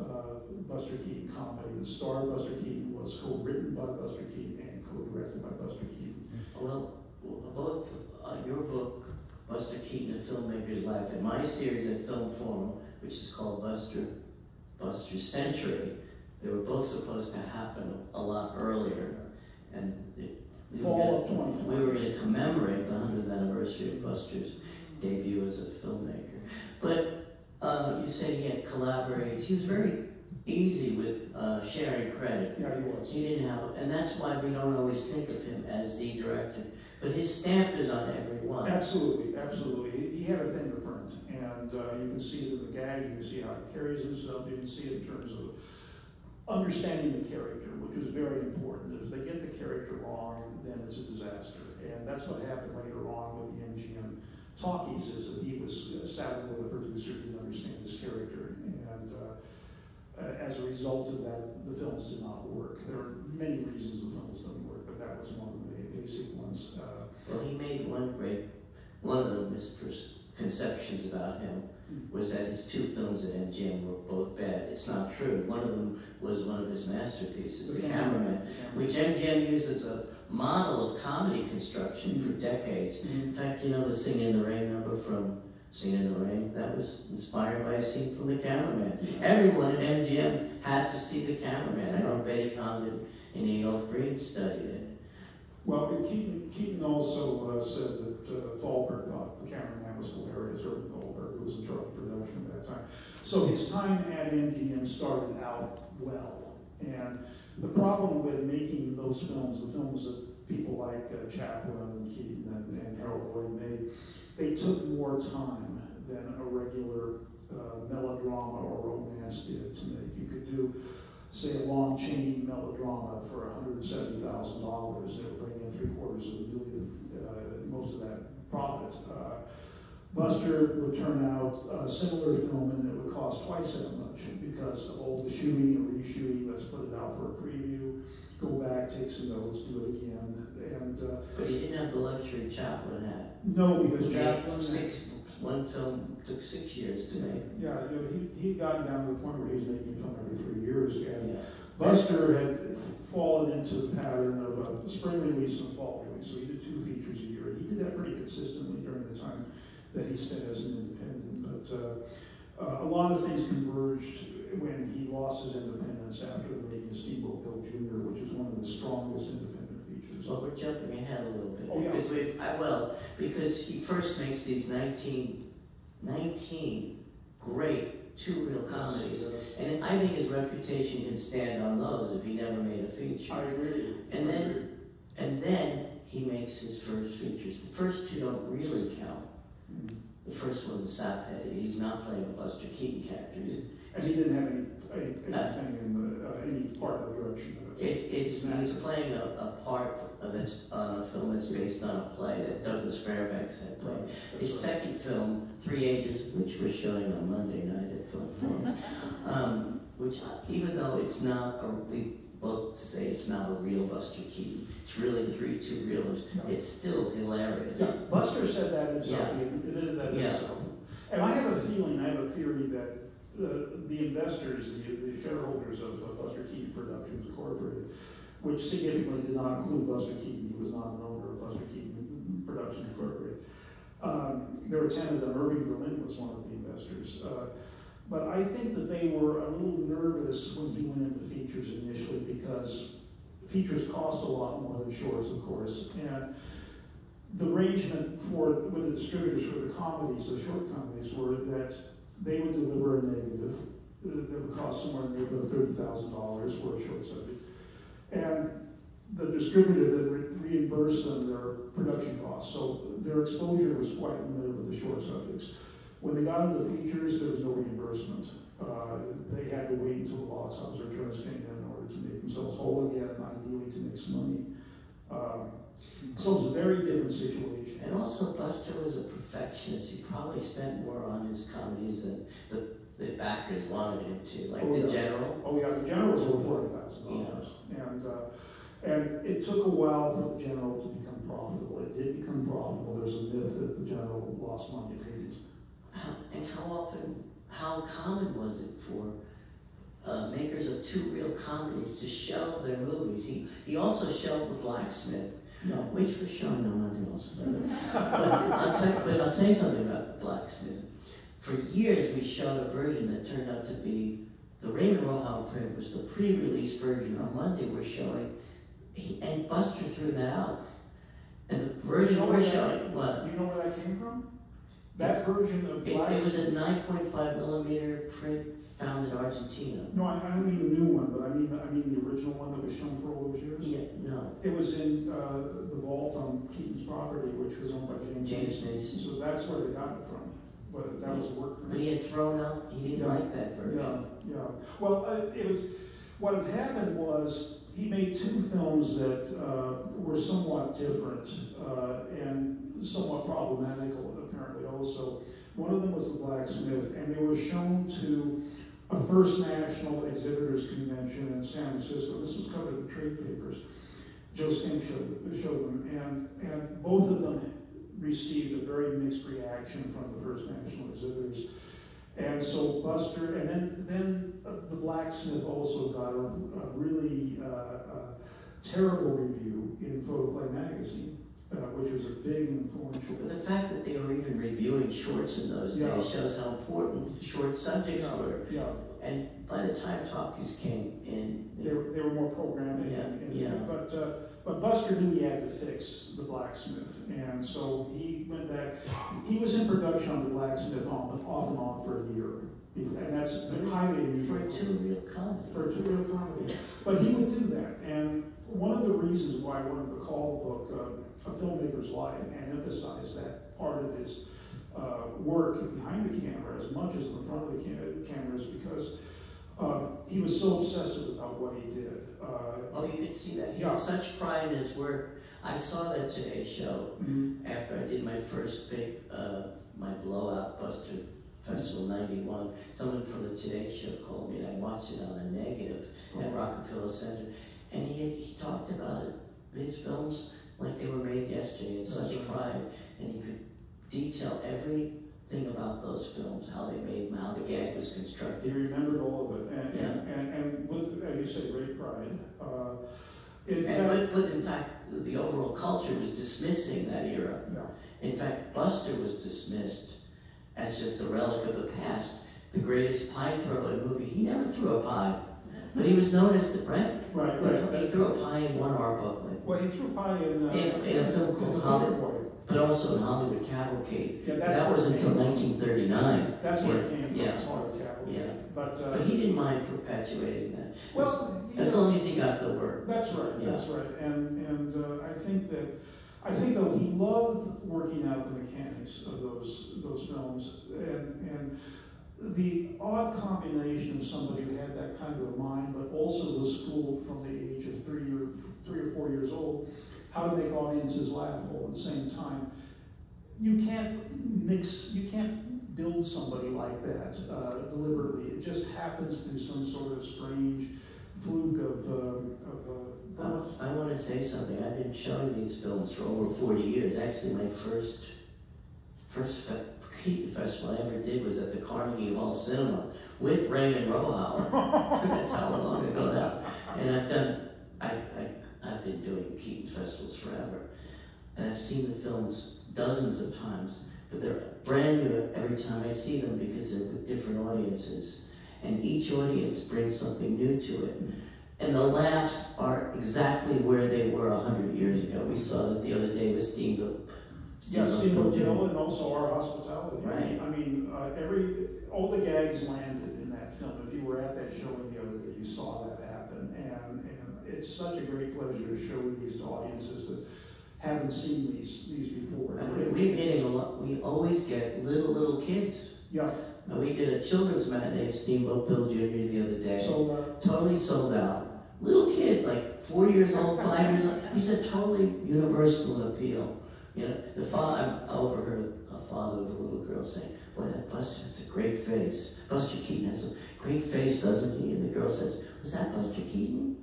Buster Keaton comedy. The star of Buster Keaton was co-written by Buster Keaton and co-directed by Buster Keaton. Well, both your book, Buster Keaton, A Filmmaker's Life, and my series at Film Forum, which is called Buster's Century, they were both supposed to happen a lot earlier. And we were going to commemorate the 100th anniversary of Buster's debut as a filmmaker. But you said he had collaborators. He was very easy with sharing credit. Yeah, he was. He didn't have, and that's why we don't always think of him as the director. But his stamp is on every one. Absolutely, absolutely. He had a fingerprint, and you can see it in the gag. You can see how he carries himself. You can see it in terms of understanding the character, which is very important. If they get the character wrong, then it's a disaster. And that's what happened later on with the MGM talkies, is that he was saddled with a producer who didn't understand his character. And as a result of that, the films did not work. There are many reasons the films don't work, but that was one of the basic ones. Well, he made one of the misconceptions about him was that his 2 films at MGM were both bad. It's not true. One of them was one of his masterpieces, The Cameraman, which MGM used as a model of comedy construction for decades. In fact, you know the Sing in the Rain number from Sing in the Rain? That was inspired by a scene from The Cameraman. Everyone at MGM had to see The Cameraman. I know Betty Condon and Adolph Green studied it. Well, Keaton also said that Thalberg thought The Cameraman was hilarious. Irving Goldberg, who was in charge of production at that time. So his time at MGM started out well. And the problem with making those films, the films that people like Chaplin and Keaton and Harold Lloyd made, they took more time than a regular melodrama or romance did to make. You could do, say, a Lon Chaney melodrama for $170,000. They would bring in $750,000, most of that profit. Buster would turn out a similar film and it would cost twice that much because of all the shooting and reshooting. Let's put it out for a preview, go back, take some notes, do it again. And but he didn't have the luxury Chaplin had. No, because Chaplin... One film took 6 years to make. Yeah, he'd gotten down to the point where he was making a film every 3 years. And Buster had fallen into the pattern of a spring release and fall release, so he did 2 features a year. He did that pretty consistently during the time that he spent as an independent. But a lot of things converged when he lost his independence after making Steamboat Bill Jr., which is one of the strongest independent features. Well, we're jumping ahead a little bit. Oh, yeah. Because he first makes these 19 great 2 reel comedies. And I think his reputation can stand on those if he never made a feature. I agree. And then he makes his first features. The first 2 don't really count. The first one, the Saphead, he's not playing a Buster Keaton character. And he didn't have anything in any part of the direction of it. He's playing a part that's on a film that's based on a play that Douglas Fairbanks had played. Right. His second film, 3 Ages, which we're showing on Monday night at Film Forum, which even though it's not we both say it's not a real Buster Keaton, it's really 3 2-reelers, it's still hilarious. Yeah, Buster said that himself. He admitted that himself. And I have a theory that the investors, the shareholders of Buster Keaton Productions Incorporated, which significantly did not include Buster Keaton, he was not an owner of Buster Keaton Productions Incorporated. There were 10 of them. Irving Berlin was one of the investors. But I think that they were a little nervous when he went into features initially because features cost a lot more than shorts, of course. And the arrangement with the distributors for the comedies, the short comedies, were that they would deliver a negative that would cost somewhere in the neighborhood of $30,000 for a short subject. And the distributor would reimburse them their production costs. So their exposure was quite limited with the short subjects. When they got into the features, there was no reimbursement. They had to wait until the box office returns came in order to make themselves whole again, and ideally to make some money. So it's a very different situation. And also, Buster was a perfectionist. He probably spent more on his comedies than the backers wanted him to, like The General. Oh yeah, The General was over $40,000. And it took a while for The General to become profitable. It did become profitable. There's a myth that The General lost money. It didn't. And how common was it for makers of 2-reel comedies to shelve their movies? He also shelved The Blacksmith, which was shown on Monday also. But I'll tell you something about The Blacksmith. For years, we showed a version that turned out to be, the Raymond Rohow print was the pre-release version. On Monday, we're showing, and Buster threw that out. And the version we're showing, what? Do you know where that came from? That version of Blacksmith? It was a 9.5 millimeter print found in Argentina. No, I don't mean the new one, but I mean the original one that was shown for all those years? Yeah, no. It was in the vault on Keaton's property, which was owned by James Mason. So that's where they got it from. But that was work. But he had thrown out, he didn't like that version. Yeah. Well, what had happened was he made 2 films that were somewhat different and somewhat problematical, apparently also. One of them was The Blacksmith, and they were shown to a First National Exhibitors Convention in San Francisco. This was covered in trade papers. Joe Stink showed them, and both of them received a very mixed reaction from the First National Exhibitors. And so Buster, and then The Blacksmith also got a really terrible review in Photoplay magazine, which was a big and influential. But the fact that they were even reviewing shorts in those days shows how important short subjects were. Yeah. and by the time talkies came in, they were more programming. But Buster knew he had to fix the blacksmith, and so he went back. He was in production on the blacksmith off and on for a year, and that's highly unusual. For a two-reel comedy. For a two-reel comedy. But he would do that, and one of the reasons why I wanted to call the book A Filmmaker's Life and emphasize that part of his work behind the camera as much as in front of the camera is because he was so obsessive about what he did. Oh, you could see that. He had such pride in his work. I saw that Today Show after I did my first big, my blowout Buster Festival '91. Someone from the Today Show called me and I watched it on a negative at Rockefeller Center. And he talked about it, his films like they were made yesterday in such pride. And he could detail everything about those films, how they made them, how the gag was constructed. He remembered all of it, and with, as you say, great pride. But in fact, the overall culture was dismissing that era. Yeah. In fact, Buster was dismissed as just a relic of the past. The greatest pie thrower in the movie, he never threw a pie. But he was noticed, right? Right. He threw a pie in one of our booklets. Well, he threw a pie in a film called Hollywood, but also in Hollywood Cavalcade. Yeah, that was until 1939. That's where it came from, yeah. Hollywood Cavalcade. Yeah. But he didn't mind perpetuating that. Well, as long as he got the word. That's right. That's right. And I think though he loved working out the mechanics of those films and the odd combination of somebody who had that kind of a mind, but also was schooled from the age of 3 or 4 years old, how to make audiences laugh all at the same time. You can't build somebody like that deliberately. It just happens through some sort of strange fluke of birth. I want to say something. I've been showing these films for over 40 years. Actually, my first Keaton Festival I ever did was at the Carnegie Hall Cinema with Raymond Rohauer. That's how long ago that. And I've been doing Keaton festivals forever, and I've seen the films dozens of times. But they're brand new every time I see them because they're with different audiences, and each audience brings something new to it. And the laughs are exactly where they were 100 years ago. We saw that the other day with Steamboat. Steamboat Bill and also Our Hospitality. Right. I mean, all the gags landed in that film. If you were at that showing the other day, you saw that happen. And it's such a great pleasure to show these to audiences that haven't seen these before. We're getting a lot. We always get little kids. Yeah. We did a children's matinee of Steamboat Bill Jr. the other day. Totally sold out. Little kids, like 4 years old, 5 years old. He's a totally universal appeal. You know, I overheard a father of a little girl saying, "Boy, that Buster has a great face. Buster Keaton has a great face, doesn't he?" And the girl says, "Was that Buster Keaton?"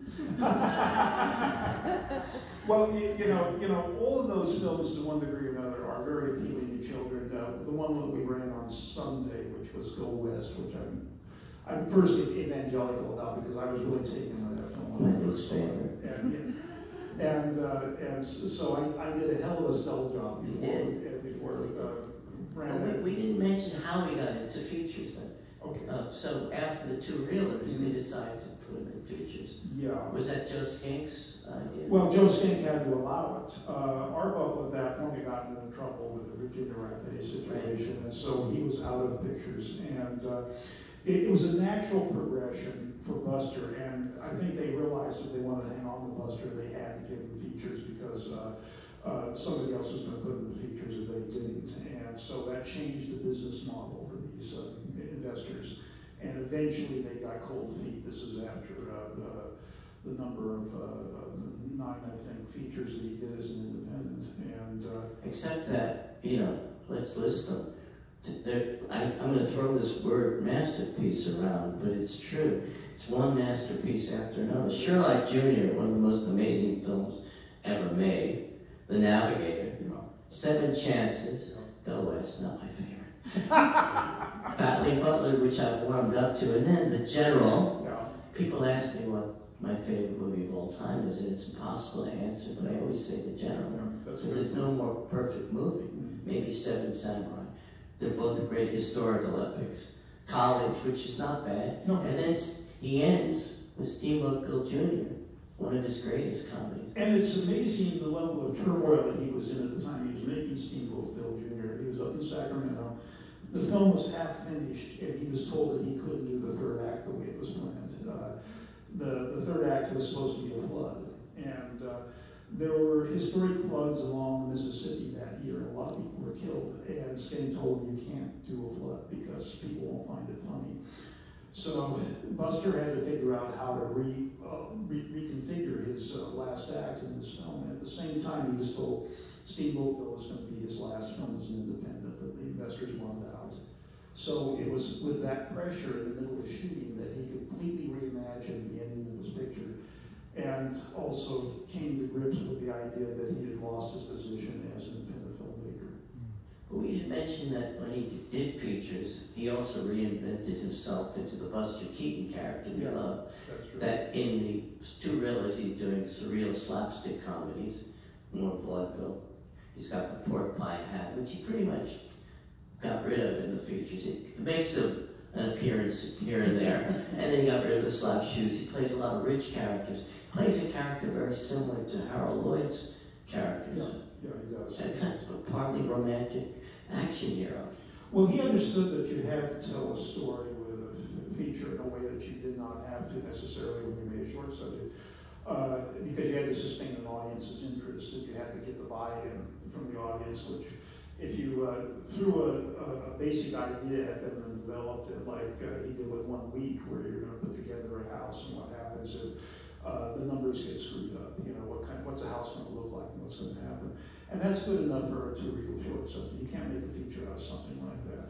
Well, you know, all of those films, to one degree or another, are very appealing to children. The one that we ran on Sunday, which was Go West, which I'm first evangelical about because I was really taken by that film. My first favorite. And so I did a hell of a sell job before we didn't mention how we got into features then. Okay. So after the two reelers, they decided to put them in features. Yeah. Was that Joe Skank's idea? Well, Joe Skank had to allow it. Arbuckle at that point had gotten into trouble with the Virginia Rapids situation, and so he was out of pictures. And it was a natural progression for Buster, and I think they realized if they wanted to hang on to Buster, they had to give him features because somebody else was going to put him in the features if they didn't. And so that changed the business model for these investors. And eventually they got cold feet. This is after the number of 9, I think, features that he did as an independent. And except that, you know, let's list them. I'm going to throw this word masterpiece around, but it's true. It's one masterpiece after another. Sherlock Jr., one of the most amazing films ever made. The Navigator. 7 Chances. Go West, not my favorite. Batley Butler, which I've warmed up to, and then The General. People ask me what my favorite movie of all time is, and it's impossible to answer, but I always say The General, because there's no more perfect movie. Maybe 7 Samurai. They're both great historical epics. college, which is not bad. No. And then he ends with Steamboat Bill Jr., one of his greatest comedies. And it's amazing the level of turmoil that he was in at the time he was making Steamboat Bill Jr. He was up in Sacramento. The film was half finished, and he was told that he couldn't do the third act the way it was planned. The third act was supposed to be a flood, and there were historic floods along the Mississippi that year. A lot of people were killed, and Sting told him, you can't do a flood because people won't find it funny. So Buster had to figure out how to reconfigure his last act in this film. And at the same time, he was told Steamboat Bill was going to be his last film as an independent, that the investors wanted out. So it was with that pressure in the middle of shooting that he completely reimagined the ending of his picture, and also came to grips with the idea that he had lost his position as an independent filmmaker. We should mention that when he did features, he also reinvented himself into the Buster Keaton character we love. That's true. That in the two reels he's doing surreal slapstick comedies, more vaudeville. He's got the pork pie hat, which he pretty much got rid of in the features. It makes an appearance here and there, and then he got rid of the slap shoes. He plays a lot of rich characters. Plays a character very similar to Harold Lloyd's characters. Yeah, he does. And kind of a partly romantic action hero. Well, he understood that you had to tell a story with a feature in a way that you did not have to necessarily when you made a short subject, because you had to sustain an audience's interest, and you had to get the buy-in from the audience, which if you threw a basic idea at them and developed it like he did with 1 week, where you're going to put together a house, and what happens if the numbers get screwed up, you know, what's a house going to look like and what's going to happen. And that's good enough for a two-reel short subject. You can't make a feature out of something like that.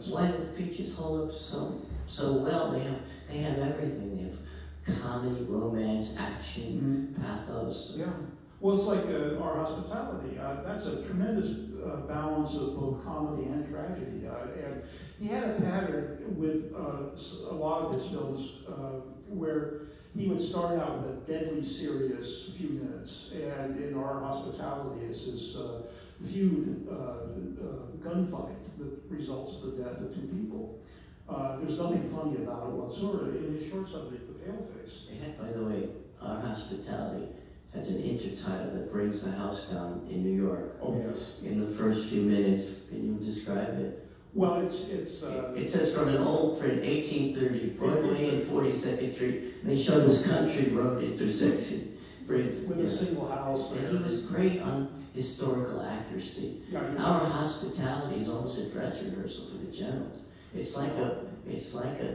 Why do features hold up so well? They have everything. They have comedy, romance, action, pathos. Yeah. Well, it's like Our Hospitality. That's a tremendous balance of both comedy and tragedy. And he had a pattern with a lot of his films where he would start out with a deadly serious few minutes, and in Our Hospitality it's this feud gunfight that results in the death of two people. There's nothing funny about it whatsoever. In his short subject, The Paleface. Yeah, by the way, Our Hospitality has an intertitle that brings the house down in New York. Oh, yes. In the first few minutes, can you describe it? Well, it says from an old print, 1830, Broadway and 42nd Street. And they show this country road intersection. With a single house. And he was great on historical accuracy. Yeah, Our Hospitality is almost a dress rehearsal for the general. It's like a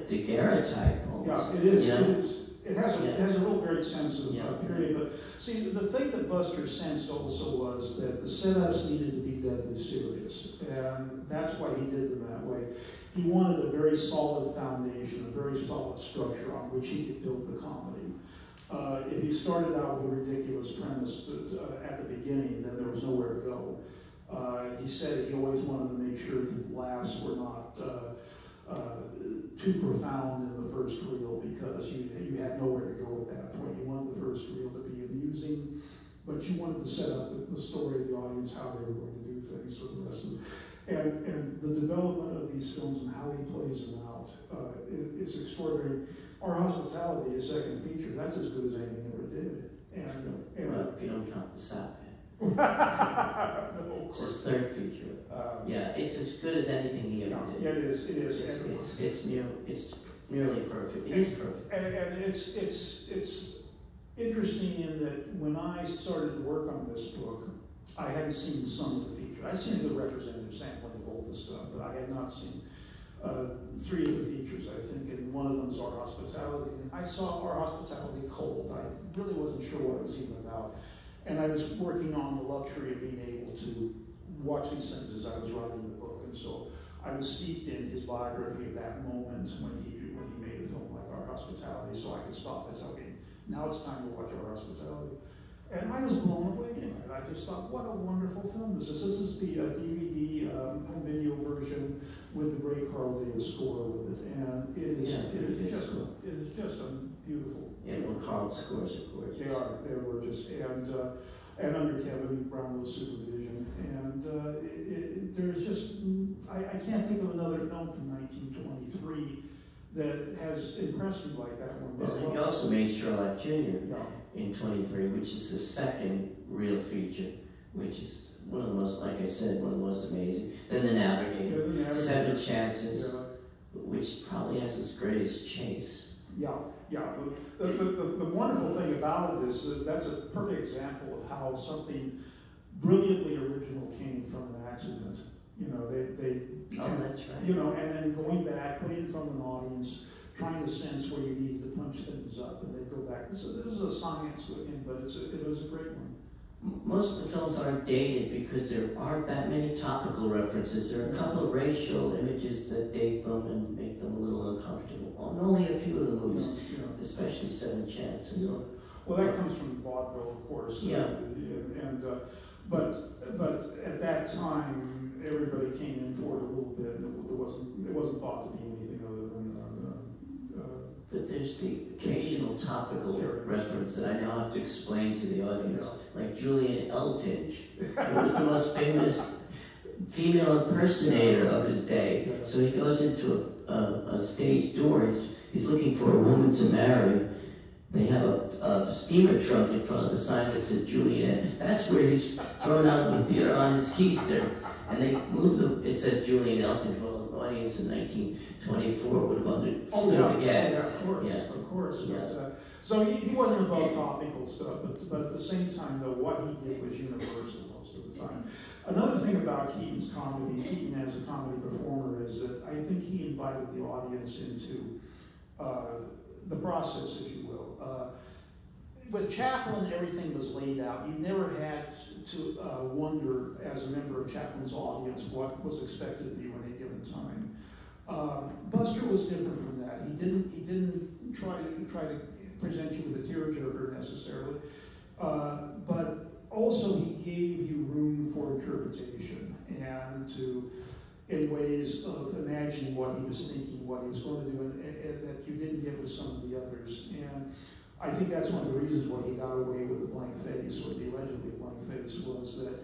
daguerreotype almost. Yeah, it is. You know? It is. It has a real great sense of period. But see, the thing that Buster sensed also was that the setups needed to be deadly serious, and that's why he did them that way. He wanted a very solid foundation, a very solid structure on which he could build the comedy. If he started out with a ridiculous premise at the beginning, then there was nowhere to go. He said he always wanted to make sure that the laughs were not too profound in the first reel, because you had nowhere to go at that point. You wanted the first reel to be amusing, but you wanted to set up the story of the audience, how they were going to do things for the rest of it. And the development of these films and how he plays them out is extraordinary. Our Hospitality, his second feature, that's as good as anything he ever did. Well, if you don't count the Sap No, It's his third feature. Yeah, it's as good as anything he ever did. Yeah, it is. It is. It's nearly perfect. It is perfect. And it's interesting in that when I started to work on this book, I hadn't seen some of the features. I'd seen the representative sampling of all this stuff, but I had not seen 3 of the features, I think, and one of them is Our Hospitality. And I saw Our Hospitality cold. I really wasn't sure what it was even about. And I was working on the luxury of being able to watch these things as I was writing the book. And so I was steeped in his biography of that moment when he made a film like Our Hospitality, so I could stop and say, okay, now it's time to watch Our Hospitality. And I was blown away by it. I just thought, what a wonderful film this is. This is the DVD home video version with the great Carl Davis score with it. And it is just a beautiful. Yeah, well, Carl's scores are gorgeous. They're gorgeous. And under Kevin Brownlow's supervision. And there's just, I I can't think of another film from 1923 that has impressed me like that one. Well, he also made Sherlock Jr. Yeah. in 23, which is the second real feature, which is one of the most, like I said, one of the most amazing. Then The Navigator, Seven Chances, which probably has its greatest chase. Yeah, yeah. The wonderful thing about it is that's a perfect example of how something brilliantly original came from an accident. You know, that's right. You know, and then going back, putting it in front of an audience, trying to sense where you needed to punch things up, and then go back. So this is a science with him, but it was a great one. Most of the films aren't dated because there aren't that many topical references. There are a couple of racial images that date them and make them a little uncomfortable. And only a few of the movies, especially Seven Chances. Yeah. Well, that comes from vaudeville, of course. Yeah. And but at that time, everybody came in for it a little bit. It wasn't thought to be anything other than. But there's the occasional topical reference that I now have to explain to the audience, like Julian Eltinge, who was the most famous female impersonator of his day. So he goes into a stage door, he's looking for a woman to marry. They have a steamer trunk in front of the sign that says Julian. That's where he's thrown out of the theater on his keister. And they move it says Julian Eltinge. Well, the audience in 1924 would have understood again. Yeah, of course. Yeah. But, so he wasn't about topical stuff, but at the same time, though, what he did was universal most of the time. Another thing about Keaton's comedy, Keaton as a comedy performer, is that I think he invited the audience into the process, if you will. With Chaplin, everything was laid out. You never had to wonder, as a member of Chaplin's audience, what was expected of you at any given time. Buster was different from that. He didn't try to present you with a tearjerker necessarily, but also he gave you room for interpretation and in ways of imagining what he was thinking, what he was going to do, and that you didn't get with some of the others. And I think that's one of the reasons why he got away with the blank face, or the allegedly blank face, was that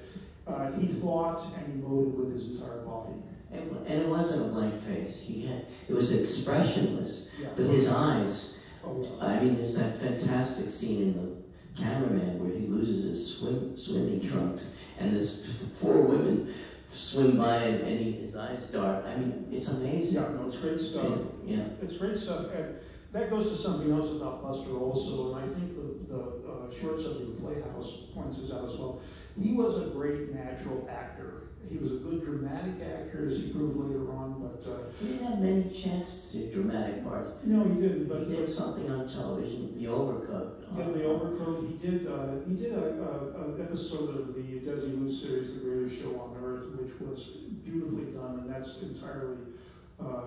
he thought and emoted with his entire body. And it wasn't a blank face. It was expressionless, but his eyes. Oh, yeah. I mean, there's that fantastic scene in the Cameraman where he loses his swimming trunks, and there's 4 women swim by and his eyes dart. I mean, it's amazing. Yeah, no, it's great stuff. Yeah. It's great stuff. And that goes to something else about Buster also, and I think the short subject of Playhouse points this out as well. He was a great natural actor. He was a good dramatic actor, as he proved later on, but... he didn't have many chances to do dramatic parts. No, he didn't, but... He did something on television, The Overcoat. Yeah, The Overcoat. He did an episode of the Desi Lou series, The Greatest Show on Earth, which was beautifully done, and that's entirely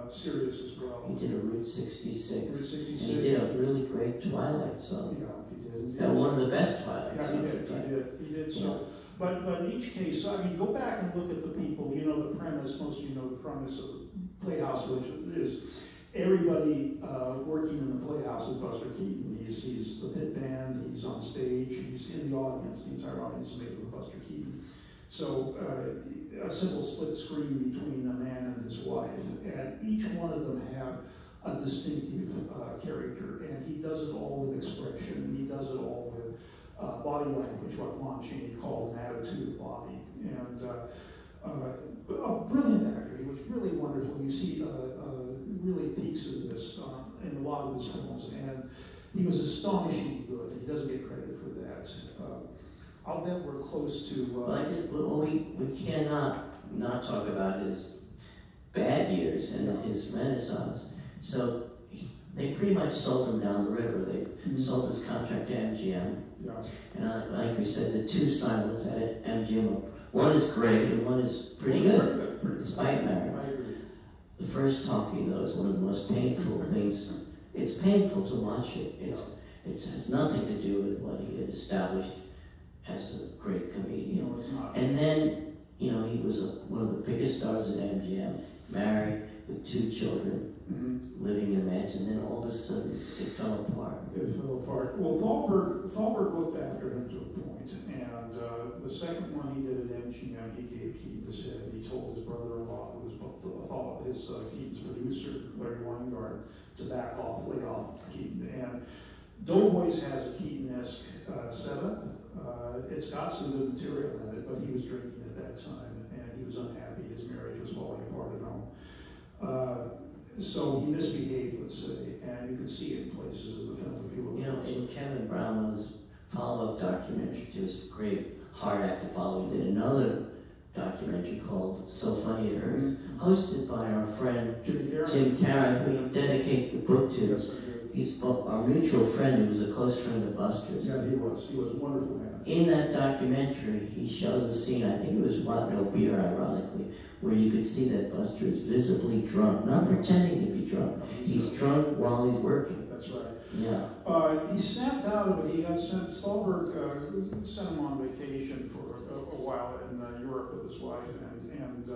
serious as well. He did a Route 66. Route 66. And he did a really great Twilight song. Yeah, he did. Yeah, one of the best Twilight songs. Yeah, he did. So, but in each case, I mean, go back and look at the people. You know the premise. Most of you know the premise of the Playhouse, which is everybody working in the Playhouse is Buster Keaton. He's the pit band. He's on stage. He's in the audience. The entire audience is made up of Buster Keaton. So a simple split screen between a man and his wife, and each one of them have a distinctive character, and he does it all with expression, and he does it all with body language, what Lon Chaney called an attitude of body. And a brilliant actor. He was really wonderful. You see really peaks of this in a lot of his films, and he was astonishingly good. He doesn't get credit for that. I'll bet we're close to... we cannot not talk about his bad years and his renaissance. So they pretty much sold him down the river. They sold his contract to MGM. Yeah. And like we said, the 2 silents at MGM, one is great and one is pretty good, despite marriage. The first talkie, though, is one of the most painful things. It's painful to watch it. It has nothing to do with what he had established as a great comedian. No, it's not. And then you know, he was one of the biggest stars at MGM, married with 2 children, living in a mansion, then all of a sudden it fell apart. It fell apart. Well, Thalberg looked after him to a point, and the second one he did at MGM, he gave Keaton his head, and he told his brother-in-law, who was Keaton's producer, Larry Weingarten, to back off, lay off Keaton. And Doughboys has a Keaton-esque setup. It's got some good material in it, but he was drinking at that time, and he was unhappy. His marriage was falling apart at home. So he misbehaved, let's say, and you can see it in places of the film if you look. You know, in Kevin Brownlow's follow-up documentary, just great, hard act to follow, he did another documentary called So Funny It Hurts, hosted by our friend Jim Carrey, who we dedicate the book to. Yes, he's our mutual friend who was a close friend of Buster's. Yeah, he was. He was a wonderful man. In that documentary, he shows a scene, I think it was What No Beer, ironically, where you could see that Buster is visibly drunk, not pretending to be drunk. He's drunk while he's working. That's right. Yeah. He snapped out of it. He got sent, Thalberg sent him on vacation for a while in Europe with his wife, and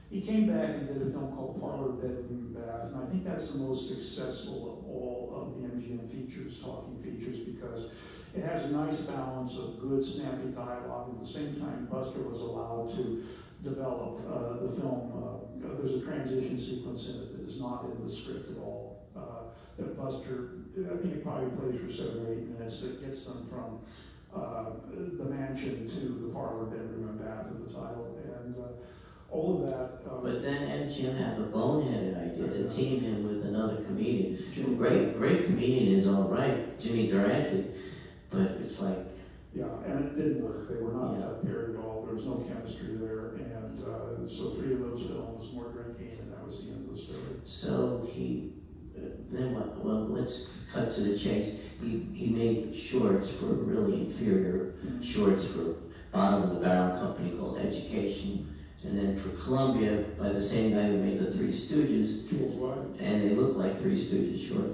he came back and did a film called Parlor, Bedroom, Bath, and I think that's the most successful of all of the MGM features, talking features, because it has a nice balance of good, snappy dialogue. At the same time, Buster was allowed to develop the film. There's a transition sequence in it that is not in the script at all. That Buster, I think it probably plays for 7 or 8 minutes. That gets them from the mansion to the parlor, bedroom, and bath of the title, and all of that. But then MGM had the boneheaded idea to team him with another comedian. Great comedian is all right, Jimmy Durante, but it's like. Yeah, and it didn't work. They were not paired at all. There was no chemistry there, and so 3 of those films, more drinking, and that was the end of the story. So he. Then what? Well, let's cut to the chase. He made shorts for really inferior shorts for bottom of the barrel company called Education, and then for Columbia by the same guy who made the Three Stooges, and they look like Three Stooges short.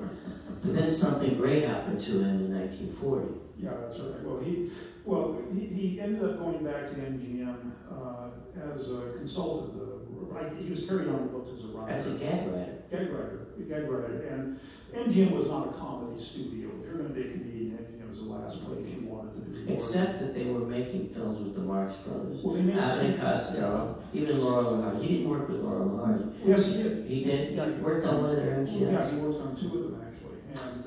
But then something great happened to him in 1940. Yeah, that's right. Well, he ended up going back to MGM as a consultant. He was carried on the books as a writer. As a gag writer. Gag writer. And MGM was not a comedy studio. If you're going to be a comedian, MGM was the last place you wanted to be. Except that they were making films with the Marx Brothers. Well, they made Abbott and Costello, even Laurel and Hardy. He didn't work with Laurel and Hardy. Yes, he did. He did? He worked on one of their MGMs? Yeah, he worked on 2 of them, actually. And,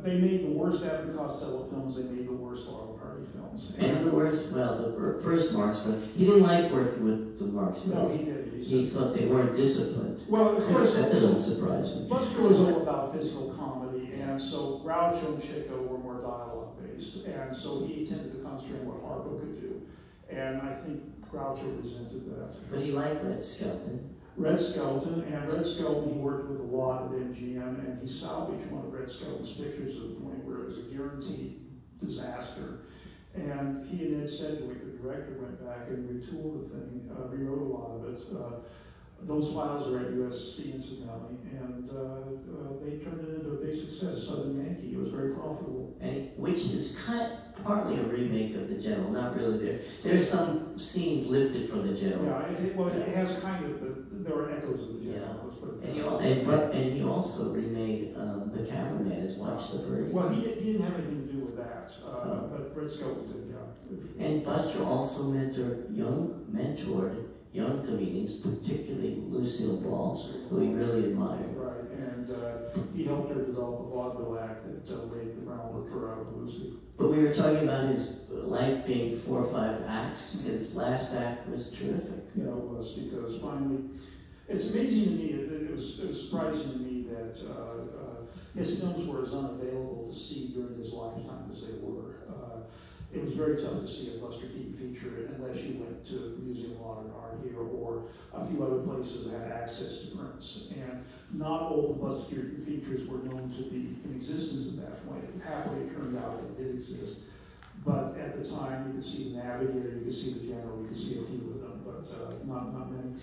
they made the worst Abbott and Costello films. They made the worst Laurel and Hardy films. And the worst, well, the first Marx Brothers. He didn't like working with the Marx Brothers. No, he didn't. He thought they weren't disciplined. Well, of course, that doesn't surprise me. Buster was all about physical comedy, and so Groucho and Chico were more dialogue-based, and so he tended to concentrate on what Harpo could do. And I think Groucho resented that. But he liked Red Skelton. Red Skelton he worked with a lot at MGM, and he salvaged one of Red Skelton's pictures to the point where it was a guaranteed disaster. And he and Ed Sedgwick, the director, went back and retooled the thing, rewrote a lot of it. Those files are at USC, incidentally, and they turned it into a big success. Southern Yankee, it was very profitable. And which is partly a remake of The General, not really. There's some scenes lifted from The General. Yeah, it has kind of, there are echoes of The General, let's put it that way. And he also remade The Cameraman as Watch the Birdie. Well, he didn't have anything to do with that, but Red Skelton did, yeah. And Buster also mentored young comedians, particularly Lucille Ball, who he really admired. Right, and he helped her develop a vaudeville act that laid the groundwork for Out of Lucy. But we were talking about his life being 4 or 5 acts. His last act was terrific. Yeah, it was, because finally, it's amazing to me, it was surprising to me that his films were as unavailable to see during his lifetime as they were. It was very tough to see a Buster Keaton feature unless you went to the Museum of Modern Art here or a few other places that had access to prints. And not all the Buster Keaton features were known to be in existence at that point. Happily, it turned out they did exist. But at the time, you could see the Navigator, you could see the General, you could see a few of them, but not many.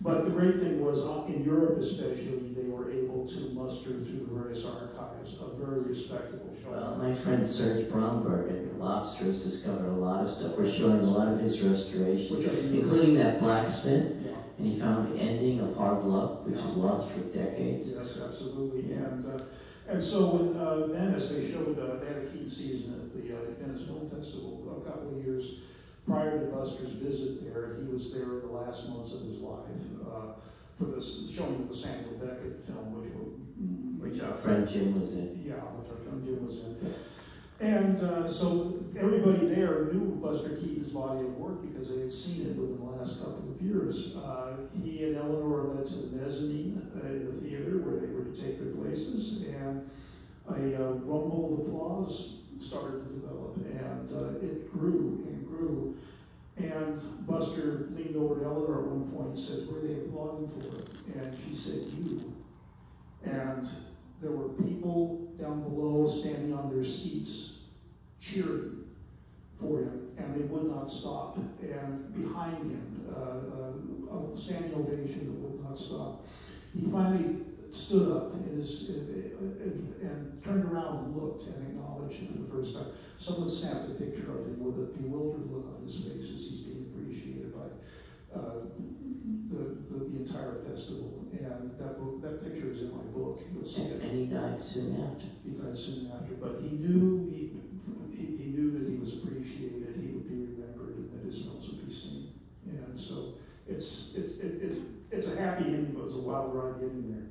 But the great thing was, in Europe especially, they were able to muster through the various archives a very respectable show. Well, my friend Serge Bromberg at Lobster has discovered a lot of stuff. We're showing a lot of his restoration, including that blacksmith. Yeah. And he found the ending of Hard Luck, which was lost for decades. Yes, absolutely. Yeah. And so in Venice, they showed, they had a Keaton season at the Venice Film Festival a couple of years prior to Buster's visit there. He was there in the last months of his life for the showing of the Samuel Beckett film, which our friend Jim was in. Yeah, which our friend Jim was in. And so everybody there knew Buster Keaton's body of work because they had seen it within the last couple of years. He and Eleanor led to the mezzanine in the theater where they were to take their places, and a rumble of applause started to develop, and it grew and grew. And Buster leaned over to Eleanor at one point and said, "What are they applauding for?" And she said, "You." And there were people down below standing on their seats cheering for him, and they would not stop. And behind him, a standing ovation that would not stop. He finally stood up and turned around and looked and acknowledged him for the first time. Someone snapped a picture of him with a bewildered look on his face as he's being appreciated by the entire festival. And that picture is in my book. You'll see it. And he died soon after. He died soon after, but he knew that he was appreciated, he would be remembered, and that his films would be seen. And so it's a happy ending, but it was a wild ride getting there.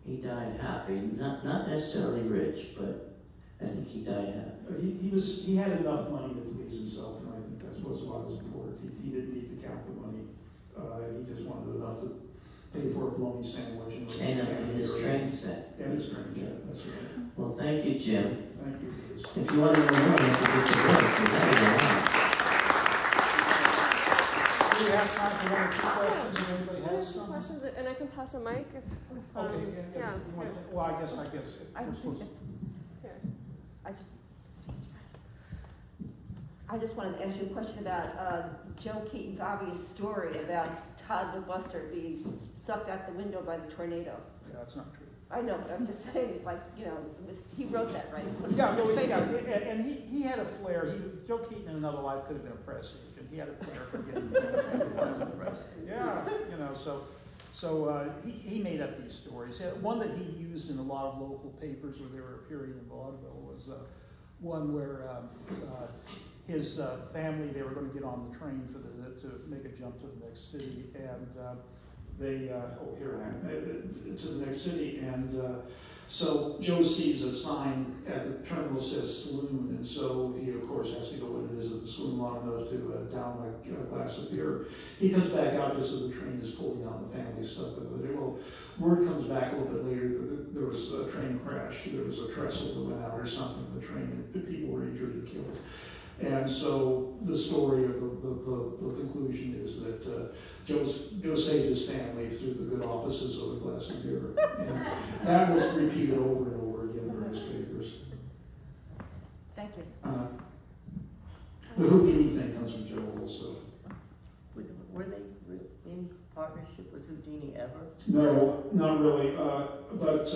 He died happy, not necessarily rich, but I think he died happy. He had enough money to please himself, and I think that's what was important. He didn't need to count the money. He just wanted enough to pay for a bologna sandwich and his train set. And his train set, that's right. Well, thank you, Jim. Thank you. If you want to know more, you have to get the book. Do we have time for one or two questions? If anybody has some questions, and I can pass a mic. Okay. Yeah. Well, I guess. I just wanted to ask you a question about Joe Keaton's obvious story about toddler Buster being sucked out the window by the tornado. Yeah, that's not true. I know, but I'm just saying, like, he wrote that, right? Yeah, and he had a flair. Joe Keaton in another life could have been a press agent. He had a flair for getting press. Yeah, so he made up these stories. One that he used in a lot of local papers where they were appearing in vaudeville was one where his family, they were going to get on the train to make a jump to the next city, and they to the next city, and so Joe sees a sign at the terminal that says saloon, and so he of course has to go in and visit the saloon long enough to down a glass of beer. He comes back out just as the train is pulling out, the family stuff. Well, word comes back a little bit later that there was a train crash. There was a trestle that went out or something in the train, and people were injured and killed. And so the story of the conclusion is that Joe saved his family through the good offices of a glass of beer. And that was repeated over and over again in various papers. Thank you. The Houdini thing comes from Joe also. Were they in partnership with Houdini ever? No, not really. But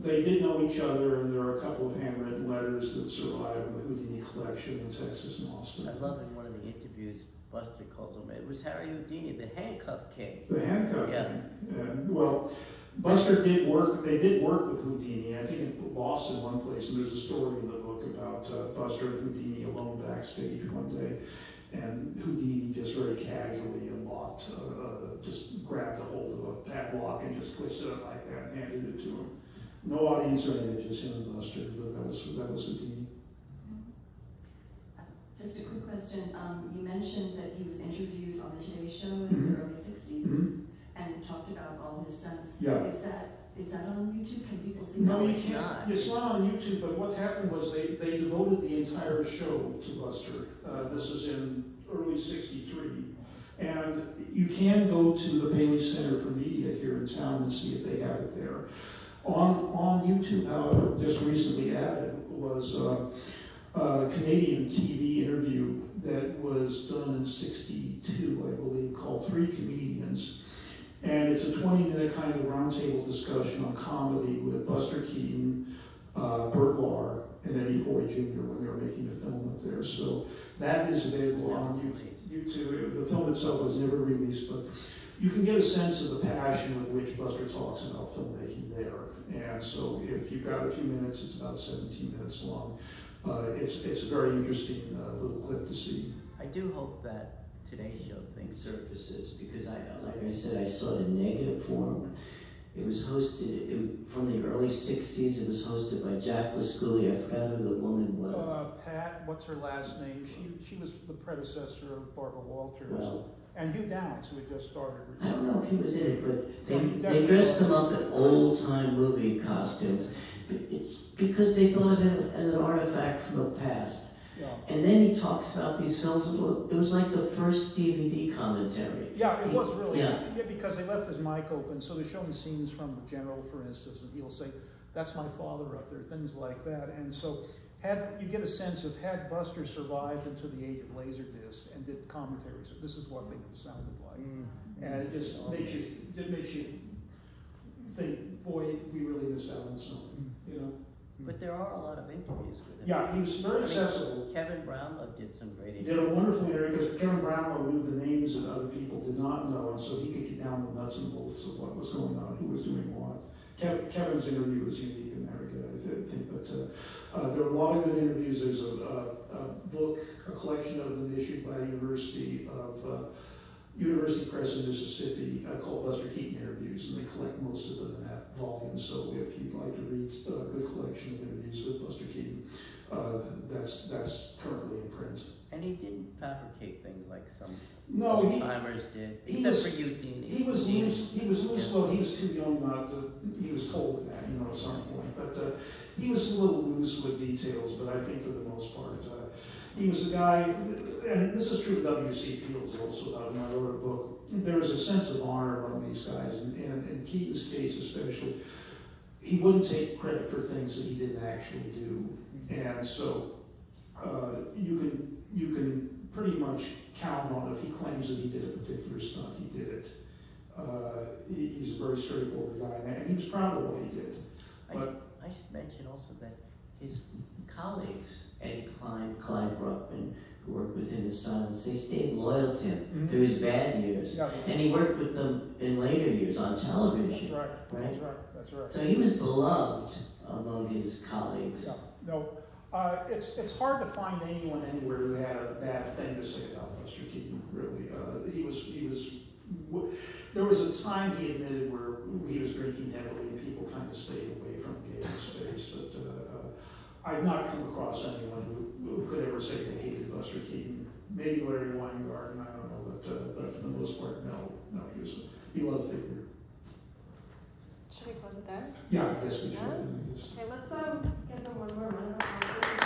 they did know each other, and there are a couple of handwritten letters that survive in the Houdini collection in Texas and Austin. I love in one of the interviews, Buster calls him, it was Harry Houdini, the handcuff king. The handcuff king. And, well, Buster did work, they did work with Houdini, I think in Boston one place, and there's a story in the book about Buster and Houdini alone backstage one day. And Houdini just very casually just grabbed a hold of a padlock and just twisted it like that and handed it to him. No audience or anything, just him and Buster, but that was Houdini. Just a quick question. You mentioned that he was interviewed on the Today Show in the early 60s and talked about all his stunts. Yeah. Is that on YouTube? Can people see that? No, you can't. It's not on YouTube, but what happened was they devoted the entire show to Buster. This is in early '63. And you can go to the Paley Center for Media here in town and see if they have it there. On YouTube, however, just recently added was a Canadian TV interview that was done in '62, I believe, called Three Comedians. And it's a 20-minute kind of roundtable discussion on comedy with Buster Keaton, Burt Lahr, and Eddie Foy Jr. when they were making a film up there. So that is available on YouTube. The film itself was never released, but you can get a sense of the passion with which Buster talks about filmmaking there. And so if you've got a few minutes, it's about 17 minutes long. It's a very interesting little clip to see. I do hope that Today Show thing surfaces, because like I said, I saw it in negative form. It was hosted from the early 60s. It was hosted by Jack LaSculi. I forgot who the woman was. Pat, what's her last name? She was the predecessor of Barbara Walters. Well, and Hugh Downs, who had just started. I don't know if he was in it, but they dressed him up in old-time movie costumes because they thought of it as an artifact from the past. Yeah. And then he talks about these films. It was like the first DVD commentary. Yeah, it was really. Yeah, because they left his mic open, so they're showing scenes from The General, for instance, and he'll say, "That's my father up there," things like that. And so, you get a sense of had Buster survived into the age of Laserdisc and did commentaries, this is what they would have sounded like. And it just makes you think, boy, we really missed out on something, you know. But there are a lot of interviews with him. Yeah, he was very accessible. Kevin Brownlow did some great interviews. Did a wonderful interview because Kevin Brownlow knew the names that other people did not know, and so he could get down the nuts and bolts of what was going on, who was doing what. Kevin's interview was unique in that regard, I think. But there are a lot of good interviews. There's a book, a collection of them issued by University Press in Mississippi called Buster Keaton Interviews, and they collect most of them in that volume. So if you'd like to read a good collection of interviews with Buster Keaton, that's currently in print. And he didn't fabricate things like some old-timers did, except for you, Dean. He was loose. Yeah. Well, he was too young not to. He was told that, at some point. But he was a little loose with details. But I think for the most part, he was the guy. And this is true of W.C. Fields also. When I wrote a book, there was a sense of honor among these guys, and in Keaton's case especially, he wouldn't take credit for things that he didn't actually do, and so you can pretty much count on if he claims that he did a particular stunt, he did it. He's a very straightforward guy, and he was proud of what he did. But I should mention also that his colleagues, Eddie Klein, Clyde Bruckman, who worked with him in Silence, they stayed loyal to him through his bad years. Yeah. And he worked with them in later years on television. That's right. That's right. So he was beloved among his colleagues. Yeah. No, it's hard to find anyone anywhere who had a bad thing to say about Buster Keaton, really. There was a time he admitted where he was drinking heavily and people kind of stayed away from him, gave him space, but I've not come across anyone who could ever say they hated Buster Keaton. Maybe Larry Weingarten, I don't know, but for the most part, no, he was a beloved figure. Should we close it there? Yeah, I guess we should. Yeah? Okay, let's give them one more minute.